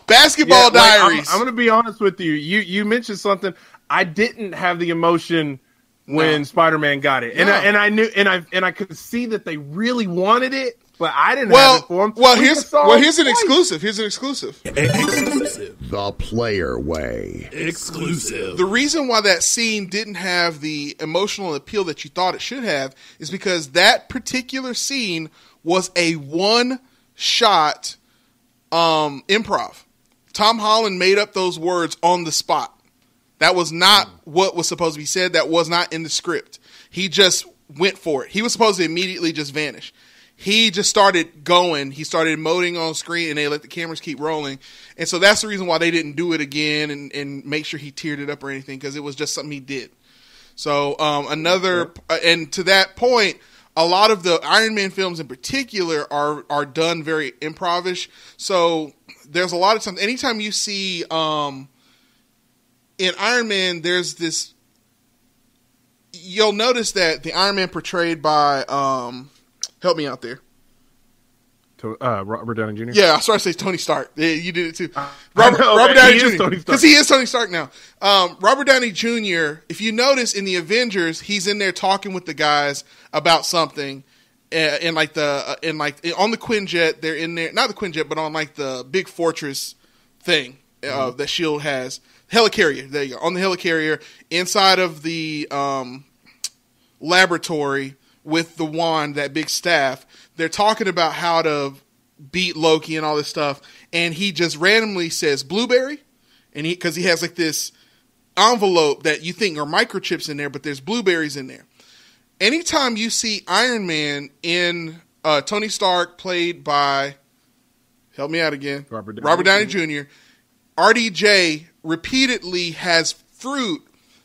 Basketball Diaries. I'm going to be honest with you. You mentioned something. I didn't have the emotion when Spider-Man got it, and I knew, and I could see that they really wanted it, but I didn't have it for them. Here's an exclusive. Exclusive. The Player Way. Exclusive. The reason why that scene didn't have the emotional appeal that you thought it should have is because that particular scene was a one-shot improv. Tom Holland made up those words on the spot. That was not what was supposed to be said. That was not in the script. He just went for it. He was supposed to immediately just vanish. He just started going. He started emoting on screen, and they let the cameras keep rolling. And so that's the reason why they didn't do it again and make sure he teared it up or anything, because it was just something he did. So and to that point, a lot of the Iron Man films in particular are done very improvish. So there's a lot of times, anytime you see in Iron Man, there's this, you'll notice that the Iron Man portrayed by, help me out there. Robert Downey Jr.? Yeah, I was trying to say Tony Stark. Yeah, you did it too. Robert Downey Jr. Because he is Tony Stark now. Robert Downey Jr., if you notice in the Avengers, he's in there talking with the guys about something. On the Quinjet, they're in there, not the Quinjet, but on like the big fortress thing that S.H.I.E.L.D. has. Helicarrier, there you go. On the helicarrier, inside of the laboratory with the wand, that big staff, they're talking about how to beat Loki and all this stuff, and he just randomly says blueberry, and because he has like this envelope that you think are microchips in there, but there's blueberries in there. Anytime you see Iron Man in Tony Stark, played by, help me out again, Robert Downey Jr., RDJ repeatedly has fruit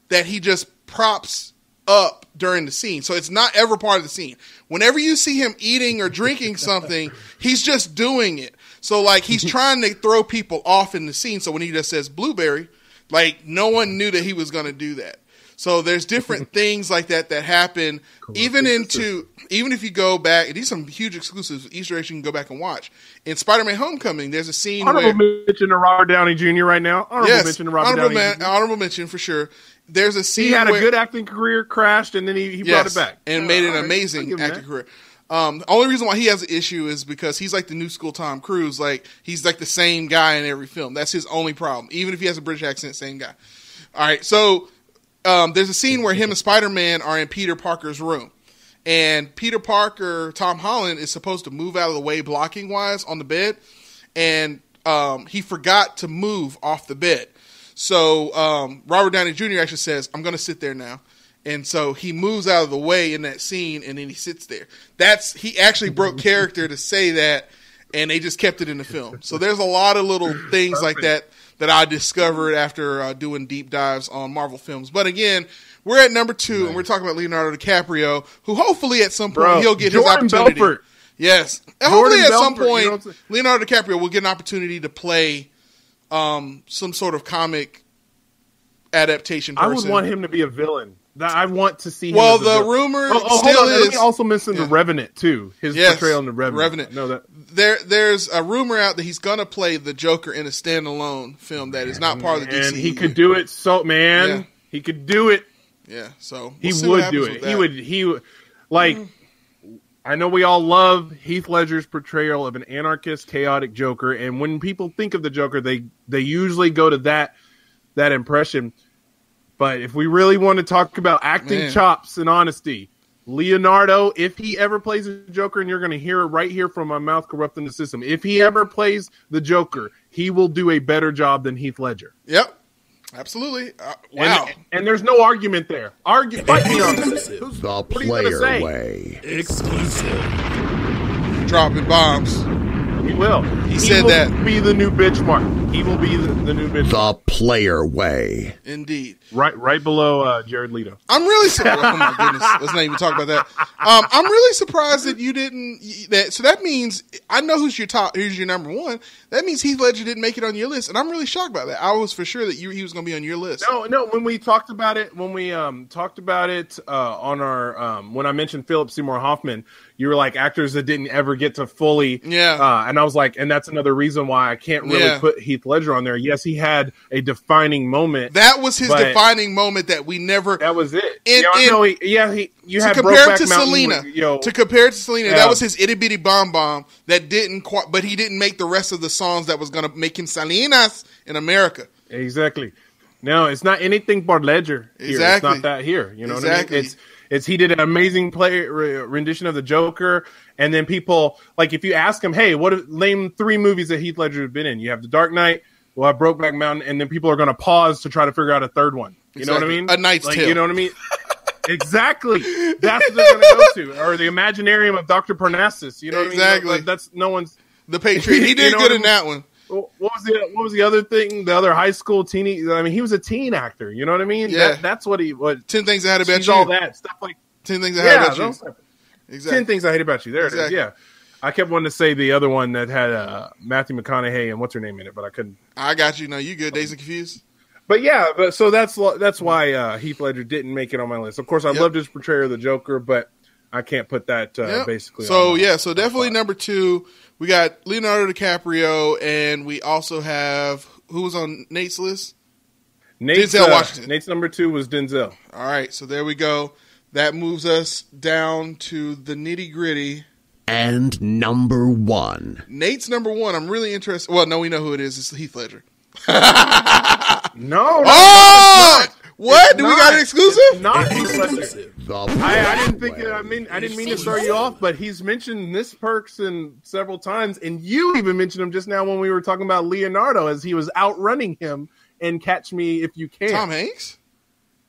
that he just props up during the scene. So it's not ever part of the scene. Whenever you see him eating or drinking something, he's just doing it. So like he's trying to throw people off in the scene. So when he just says blueberry, like no one knew that he was going to do that. So there's different things like that happen, even if you go back, and these are some huge exclusives, Easter eggs you can go back and watch. In Spider-Man Homecoming, there's a scene Honorable mention to Robert Downey Jr. right now. Honorable mention for sure. There's a scene he had a good acting career, crashed, and then he brought it back. And made an amazing acting career. The only reason why he has an issue is because he's like the new school Tom Cruise. Like he's like the same guy in every film. That's his only problem. Even if he has a British accent, same guy. All right, so there's a scene where him and Spider-Man are in Peter Parker's room. And Peter Parker, Tom Holland, is supposed to move out of the way blocking-wise on the bed. And he forgot to move off the bed. So Robert Downey Jr. actually says, I'm going to sit there now. And so he moves out of the way in that scene, and then he sits there. He actually broke character to say that, and they just kept it in the film. So there's a lot of little things like that I discovered after doing deep dives on Marvel films. But again, we're at number 2, and we're talking about Leonardo DiCaprio, who hopefully at some point he'll get his opportunity. Belfort. Yes. And hopefully at some point, Leonardo DiCaprio will get an opportunity to play some sort of comic adaptation person. I would want him to be a villain. I want to see him. Well, the rumor still is. Let me also mention The Revenant too. His portrayal in The Revenant. No, there's a rumor out that he's gonna play the Joker in a standalone film that is not part of the DC. And he could do it. He could do it. Yeah. So he would do it. He would. Like, I know we all love Heath Ledger's portrayal of an anarchist, chaotic Joker, and when people think of the Joker, they usually go to that impression. But if we really want to talk about acting chops and honesty, Leonardo, if he ever plays a Joker, and you're going to hear it right here from my mouth corrupting the system, if he ever plays the Joker, he will do a better job than Heath Ledger. Yep. Absolutely. Wow. And there's no argument there. Fight me on this. The player way. Exclusive. Dropping bombs. He will. He said will that. Be the new benchmark. He will be the new benchmark. The player way. Indeed. Right below Jared Leto. I'm really surprised. Oh my goodness. Let's not even talk about that. I'm really surprised that you didn't. So that means I know who's your number 1. That means Heath Ledger didn't make it on your list, and I'm really shocked by that. I was for sure that he was going to be on your list. No. When we talked about it, on our when I mentioned Philip Seymour Hoffman, you were like actors that didn't ever get to fully. Yeah. And I was like, and that's another reason why I can't really put Heath Ledger on there. Yes, he had a defining moment. That was his defining moment that we never. That was it. You had Brokeback to Mountain. Selena. To compare it to Selena, that was his itty bitty bomb bomb that didn't quite, but he didn't make the rest of the songs that was going to make him Salinas in America. Exactly. No, it's not anything but Ledger. Here. Exactly. It's not that here. You know what I mean? It's he did an amazing rendition of the Joker, and then people like if you ask him, hey, name 3 movies that Heath Ledger has been in? You have The Dark Knight, we'll have Brokeback Mountain, and then people are going to pause to try to figure out a third one. You know what I mean? A Knight's Tale. You know what I mean? Exactly. That's what they're going to go to, or the Imaginarium of Dr. Parnassus. You know what I mean? That's no one's The Patriot. He did good in that one. What was the other thing? The other high school teeny. I mean, he was a teen actor. You know what I mean? Yeah. That's what he. 10 Things I Hate About You. All that stuff like 10 Things I Hate About You. Exactly. 10 Things I Hate About You. There it is. Yeah. I kept wanting to say the other one that had Matthew McConaughey and what's her name in it, but I couldn't. I got you. No, you good. Dazed and Confused. But so that's why Heath Ledger didn't make it on my list. Of course, I loved his portrayal of the Joker, but I can't put that basically. So so definitely number 2. We got Leonardo DiCaprio, and we also have who was on Nate's list? Denzel Washington. Nate's number 2 was Denzel. All right, so there we go. That moves us down to the nitty gritty. And number 1. Nate's number 1. I'm really interested. Well, no, we know who it is. It's Heath Ledger. No. What? Do we got an exclusive? It's not Heath Ledger. I didn't think. I didn't mean to throw you off, but he's mentioned this person several times, and you even mentioned him just now when we were talking about Leonardo as he was outrunning him in Catch Me If You Can. Tom Hanks?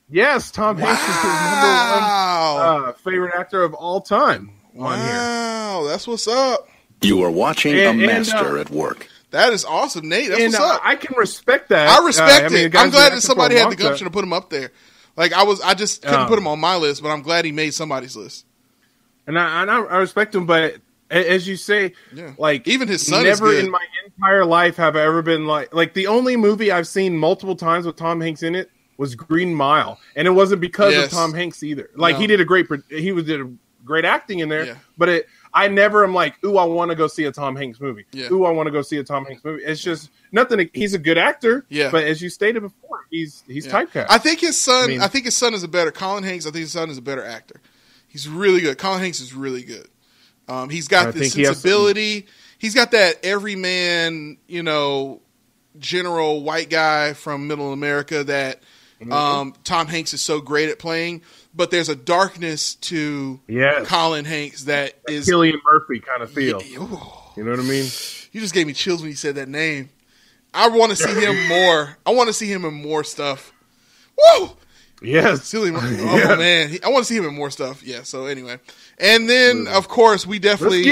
Yes, Tom Hanks is his number 1 favorite actor of all time. Wow, that's what's up. You are watching a master at work. That is awesome, Nate. That's what's up. I can respect that. I respect it. I'm glad that somebody had the gumption to put him up there. Like I just couldn't put him on my list, but I'm glad he made somebody's list. And I respect him, but as you say, like even his son never is good. In my entire life have I ever been like the only movie I've seen multiple times with Tom Hanks in it was Green Mile, and it wasn't because of Tom Hanks either. Like he did a great acting in there, but I never am like, ooh, I want to go see a Tom Hanks movie. Yeah. Ooh, I want to go see a Tom Hanks movie. It's just nothing. He's a good actor. Yeah. But as you stated before, he's typecast. I think his son. I think his son is a better Colin Hanks. I think his son is a better actor. He's really good. Colin Hanks is really good. He's got the sensibility. He's got that everyman, general white guy from Middle America that Tom Hanks is so great at playing. But there's a darkness to Colin Hanks that is Cillian Murphy kind of feel. You know what I mean? You just gave me chills when you said that name. I want to see him more. I want to see him in more stuff. Woo! Yes. Cillian Murphy. Oh, man. I want to see him in more stuff. Yeah, so anyway. And then, of course, we definitely...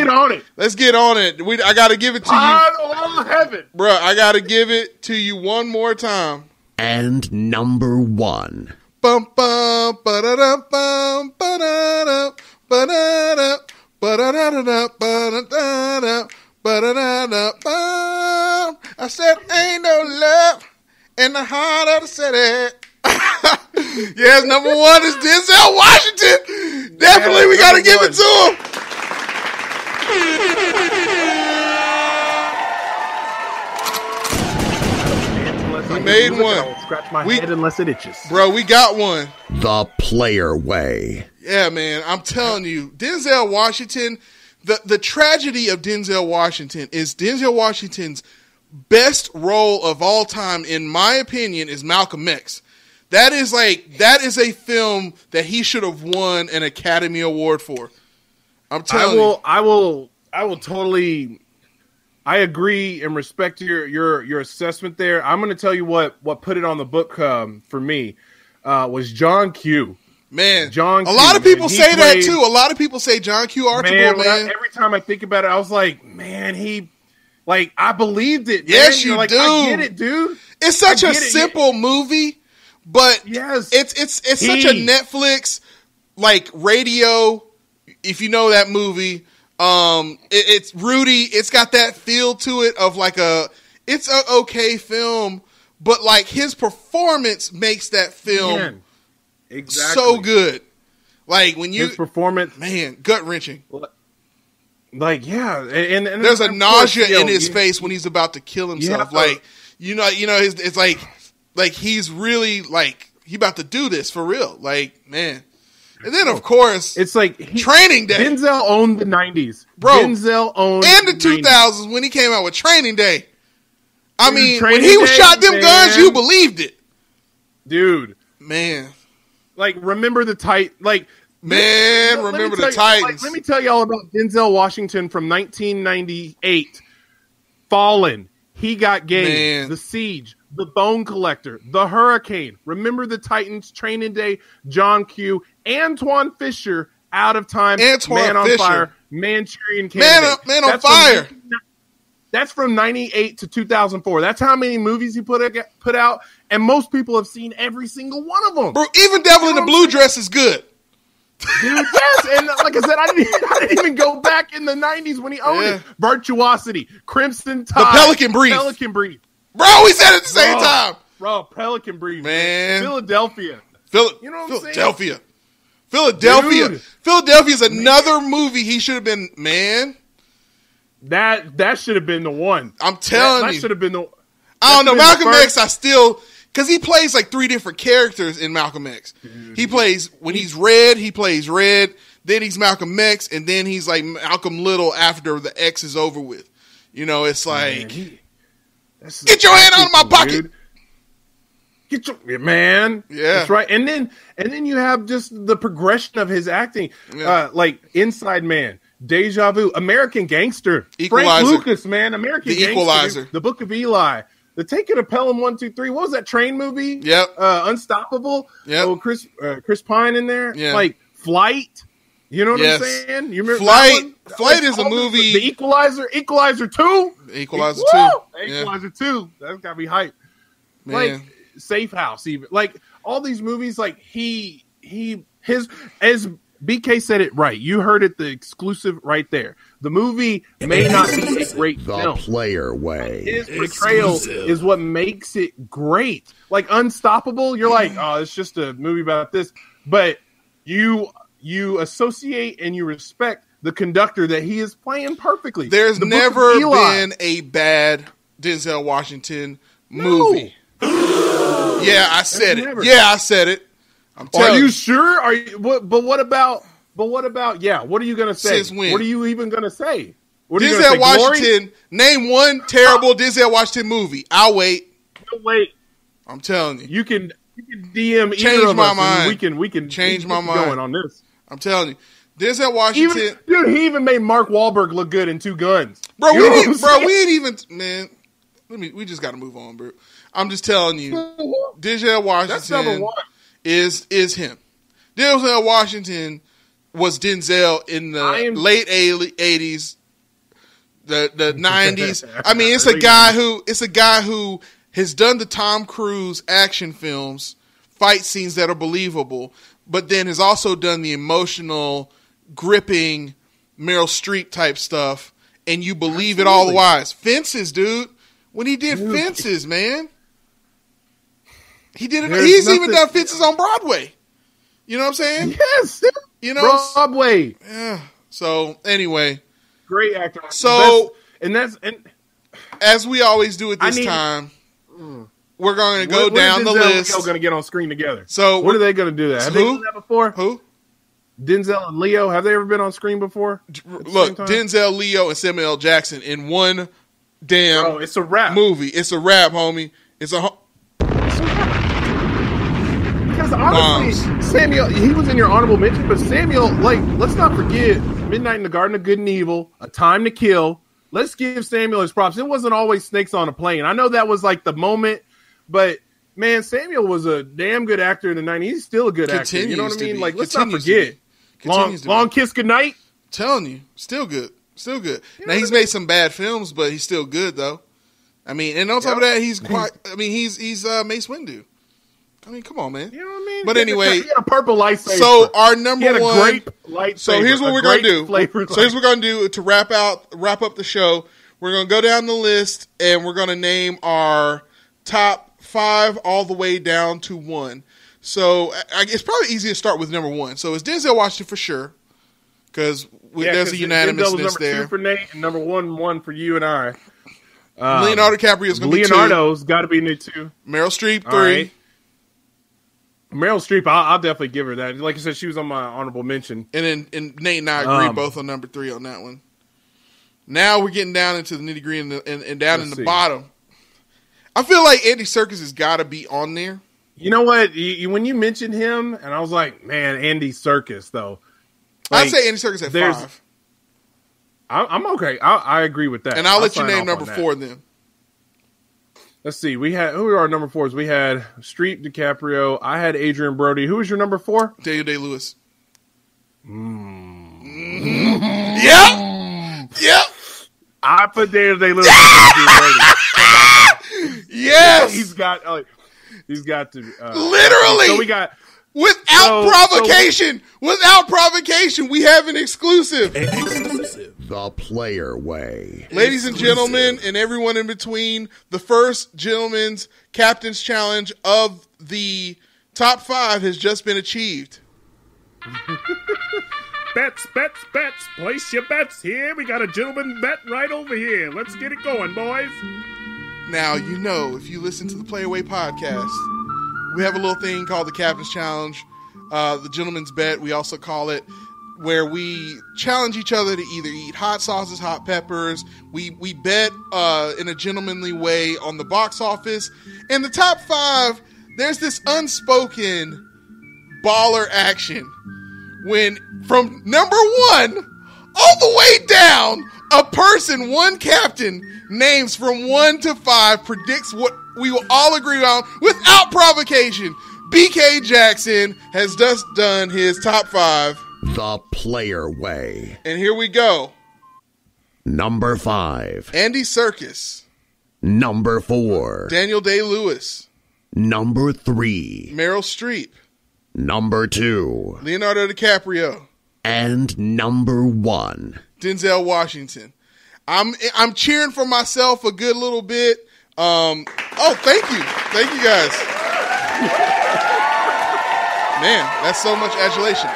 Let's get on it. I got to give it to you. Oh, heaven. Bro, I got to give it to you one more time. And number 1. Bum bum ba da da bum ba da da ba da da ba da da da ba da da ba da da da bum. I said, ain't no love in the heart of the city. Yes, number 1 is Denzel Washington. Definitely, we got to give it to him. He made one. Scratch my head unless it itches. Bro, we got one. The Player Way. Yeah, man. I'm telling you, Denzel Washington, the tragedy of Denzel Washington is Denzel Washington's best role of all time, in my opinion, is Malcolm X. That is a film that he should have won an Academy Award for. I'm telling you. I will totally... I agree and respect your assessment there. I'm going to tell you what put it on the book for me was John Q. Man, John Q. A lot of people say that too. A lot of people say John Q. Archibald, man. Every time I think about it, I was like, man, I believed it. Yes, man. you do. I get it, dude. It's such a simple movie, but it's such a Netflix radio. If you know that movie. It's Rudy. It's got that feel to it of it's an okay film, but his performance makes that film so good. When his performance, man, gut wrenching. And there's a nausea in his face when he's about to kill himself. It's he's really he about to do this for real. Man. And then, of course, it's Training Day. Denzel owned the 90s. Bro. Denzel owned and the 2000s when he came out with Training Day. When he was shot them guns, you believed it. Dude. Man. Remember the Titans. Remember the Titans. Let me tell y'all about Denzel Washington from 1998. Fallen. He Got Game. The Siege. The Bone Collector, The Hurricane, Remember the Titans, Training Day, John Q, Antoine Fisher, Out of Time, Man on Fire, Manchurian Candidate. Man on Fire. That's from 98 to 2004. That's how many movies he put out, and most people have seen every single one of them. Bro, even Devil in the Blue Dress is good. Dude, yes, and like I said, I didn't even go back in the 90s when he owned it. Virtuosity, Crimson Tide, The Pelican Brief. Bro, we said it at the same time. Bro, Pelican Brief. Man. Philadelphia. You know what I'm saying? Philadelphia. Philadelphia. Dude. Philadelphia is another movie he should have been. Man, that should have been the one. I'm telling you, that should have been the. I don't know. Malcolm X, I still, because he plays like 3 different characters in Malcolm X. He plays, when he's Red, he plays Red. Then he's Malcolm X, and then he's like Malcolm Little after the X is over with. You know, it's like, get your hand out of my pocket. Dude. Get your man. Yeah. That's right. And then you have just the progression of his acting. Yeah. Like Inside Man, Deja Vu, American Gangster, Equalizer. Frank Lucas, man, American The Gangster, Equalizer. The Book of Eli, The Taking of Pelham 1, 2, 3. What was that train movie? Yep. Unstoppable. Yep. Oh, Chris Pine in there. Yeah. Like Flight. You know what Yes. I'm saying? You remember Flight? that one? Flight is a movie. The Equalizer 2. Equalizer Woo! 2. Yeah. Equalizer 2. That's gotta be hype. Man. Like Safe House, even like all these movies. Like his as BK said it right. You heard it, the exclusive right there. The movie may not be a great The film. Player Way. His portrayal Exclusive. is what makes it great. Like Unstoppable, you're like, oh, it's just a movie about this, but you associate and you respect the conductor that he is playing perfectly. There's The Book of never Eli. been a bad Denzel Washington movie. Yeah, I said it. never. Yeah, I said it. I'm telling Are you sure? Are you? But what about? Yeah. What are you gonna say? Since when? What are you even gonna say? What are you gonna Denzel say? Glory? Washington, name one terrible Denzel Washington movie. I'll wait. No, wait. I'm telling you. You can DM either Change of my us, and mind. we can Change my keep mind. going on this. I'm telling you. Denzel Washington. Even, dude, he even made Mark Wahlberg look good in Two Guns. Bro, You know what I'm saying? we ain't even, man. We just got to move on, bro. I'm just telling you, Denzel That's number Washington one. is him. Denzel Washington was Denzel in the late 80s, the 90s. I mean, it's a guy who has done the Tom Cruise action films, fight scenes that are believable, but then has also done the emotional, gripping Meryl Streep type stuff, and you believe it all the while. Fences, dude. When he did Fences, man. He did it. He's even done Fences on Broadway. You know what I'm saying? Yes. You know, Broadway. yeah. So anyway, Great actor. So and as we always do at this time, we're going to go down the list. Leo going to get on screen together. So what are they going to do? That have they done that before? Who? Denzel and Leo. Have they ever been on screen before? Look, Denzel, Leo, and Samuel L. Jackson in one damn it's a rap movie. It's a rap, homie. It's a because honestly, Samuel, he was in your honorable mention, but Samuel, like, let's not forget Midnight in the Garden of Good and Evil, A Time to Kill. Let's give Samuel his props. It wasn't always Snakes on a Plane. I know that was like the moment, but man, Samuel was a damn good actor in the 90s. He's still a good actor. You know what I mean? Like, let's not forget. Long Kiss Goodnight. I'm telling you, still good. Still good. Now, he's made some bad films, but he's still good, though. I mean, and on top of that, he's quite, I mean, he's Mace Windu. I mean, come on, man. You know what I mean? But anyway. He had a purple lightsaber. So, our number one. Grape lightsaber. So, here's what we're going to do. So, here's what we're going to do to wrap up the show. We're going to go down the list, and we're going to name our top 5 all the way down to 1. So, it's probably easy to start with number 1. So, it's Denzel Washington for sure, because there's a unanimousness there. Number 2 for Nate, and number 1 for you and I. Leonardo DiCaprio is going to be 2. Leonardo's got to be in there 2. Meryl Streep 3. Right. Meryl Streep, I'll definitely give her that. Like I said, she was on my honorable mention. And Nate and I agree both on number 3 on that one. Now we're getting down into the nitty gritty and down in the bottom. I feel like Andy Serkis has got to be on there. You know what? When you mentioned him, and I was like, man, Andy Serkis, though. Like, I'd say Andy Serkis at 5. I'm okay. I agree with that. And I'll let you name number 4 then. Let's see. Who are our number 4s? We had Streep, DiCaprio. I had Adrian Brody. Who was your number 4? Daniel Day-Lewis. Yep. I put Daniel Day-Lewis. Yes. He's got to. Literally. So we got. Without provocation, we have an exclusive. The Player Way. Ladies and gentlemen, and everyone in between, the first gentleman's captain's challenge of the top 5 has just been achieved. Bets. Place your bets here. We got a gentleman bet right over here. Let's get it going, boys. Now, if you listen to the Play Away podcast, we have a little thing called the Captain's Challenge, the Gentleman's Bet, we also call it, where we challenge each other to either eat hot sauces, hot peppers. We bet in a gentlemanly way on the box office. In the top 5, there's this unspoken baller action when from number 1 all the way down, a person, one captain, names from 1 to 5, predicts what we will all agree on without provocation. BK Jackson has just done his top 5. The Player Way. And here we go. Number 5. Andy Serkis. Number 4. Daniel Day-Lewis. Number 3. Meryl Streep. Number 2. Leonardo DiCaprio. And number 1. Denzel Washington. I'm cheering for myself a good little bit. Thank you. Thank you guys. Man, that's so much adulation.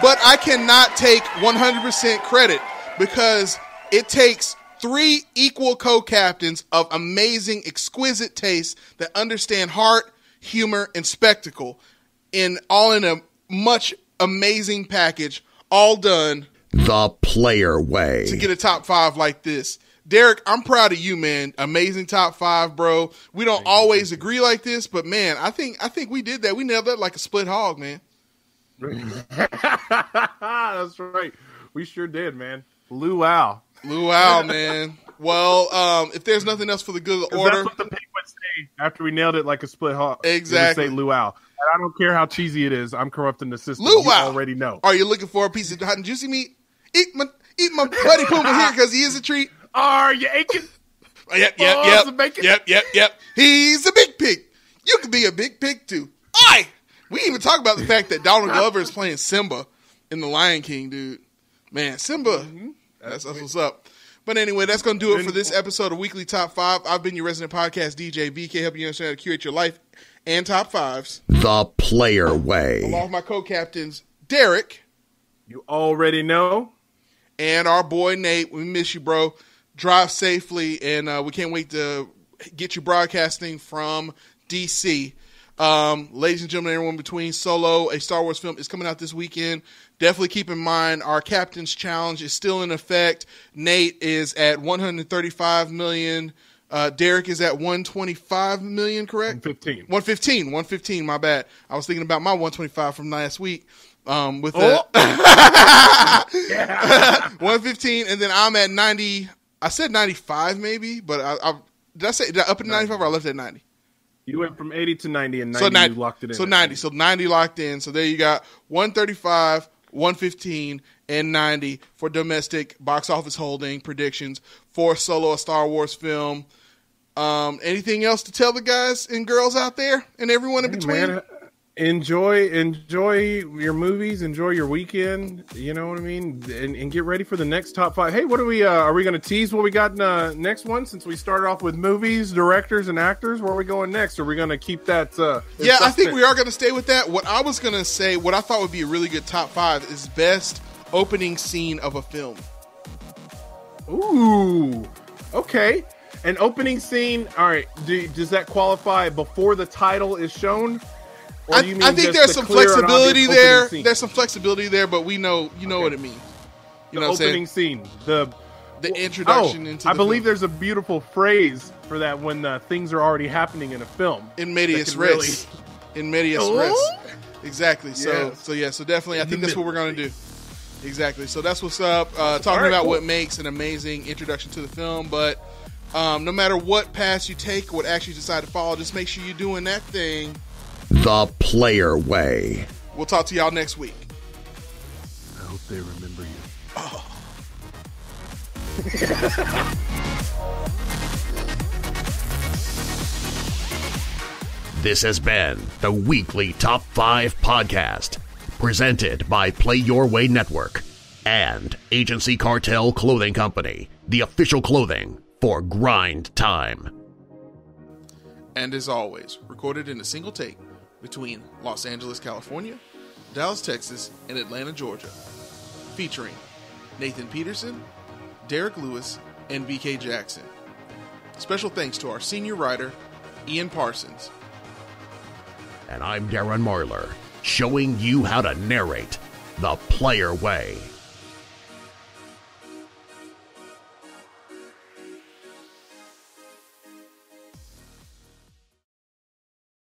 But I cannot take 100% credit because it takes 3 equal co-captains of amazing, exquisite taste that understand heart, humor, and spectacle in a much amazing package, all done the Player Way to get a top 5 like this. Derek, I'm proud of you, man. Amazing top 5, bro. We don't always agree like this, but man, I think we did that. We nailed that like a split hog, man. That's right. We sure did, man. Luau, man. Well, if there's nothing else for the good of the order, that's what the pig would say after we nailed it like a split hog. Exactly. It would say luau. And I don't care how cheesy it is. I'm corrupting the system. Luau. You already know. Are you looking for a piece of hot and juicy meat? Eat my buddy Puma here because he is a treat. Are you aching? Yep. He's a big pig. You can be a big pig too. We even talk about the fact that Donald Glover is playing Simba in The Lion King, dude. Man, Simba. That's what's up. But anyway, that's going to do it for this episode of Weekly Top 5. I've been your resident podcast DJ, BK, helping you understand how to curate your life and top 5s. The Player Way. Along with my co-captains, Derek. You already know. And our boy, Nate. We miss you, bro. Drive safely, and we can't wait to get you broadcasting from D.C. Ladies and gentlemen, everyone between, Solo, a Star Wars film, is coming out this weekend. Definitely keep in mind our Captain's Challenge is still in effect. Nate is at 135 million. Derek is at 125 million, correct? 115, my bad. I was thinking about my 125 from last week. With that. 115, and then I'm at 90. I said 95 maybe, but did I up at 95 or I left at 90? You went from 80 to 90, and 90 you locked it in. So 90. So 90 locked in. So there you got 135, 115, and 90 for domestic box office holding predictions for Solo, a Star Wars film. Anything else to tell the guys and girls out there and everyone in between? Man, enjoy your movies, enjoy your weekend, you know what I mean, and get ready for the next top 5. Hey, what are we going to tease what we got in the next one, since we started off with movies, directors, and actors? Where are we going next? Are we going to keep that I think we are going to stay with that. What I was going to say, what I thought would be a really good top 5 is best opening scene of a film. Ooh, okay. An opening scene, all right, does that qualify before the title is shown? I think there's some flexibility there. There's some flexibility there, but you know what it means. You know what I'm saying? Opening scene, the introduction into. I believe there's a beautiful phrase for that when things are already happening in a film. In medias res. In medias res. Exactly. So definitely, I think that's what we're going to do. Exactly. So that's what's up. Talking about what makes an amazing introduction to the film, but no matter what path you take, what action you decide to follow, just make sure you're doing that thing the Player Way. We'll talk to y'all next week. I hope they remember you. This has been the Weekly Top 5 Podcast, presented by Play Your Way Network and Agency Cartel Clothing Company, the official clothing for grind time. And as always, recorded in a single take between Los Angeles, California, Dallas, Texas, and Atlanta, Georgia. Featuring Nathan Petersen, Derek Lewis, and BK Jackson. Special thanks to our senior writer, Ian Parsons. And I'm Darren Marlar, showing you how to narrate the player way.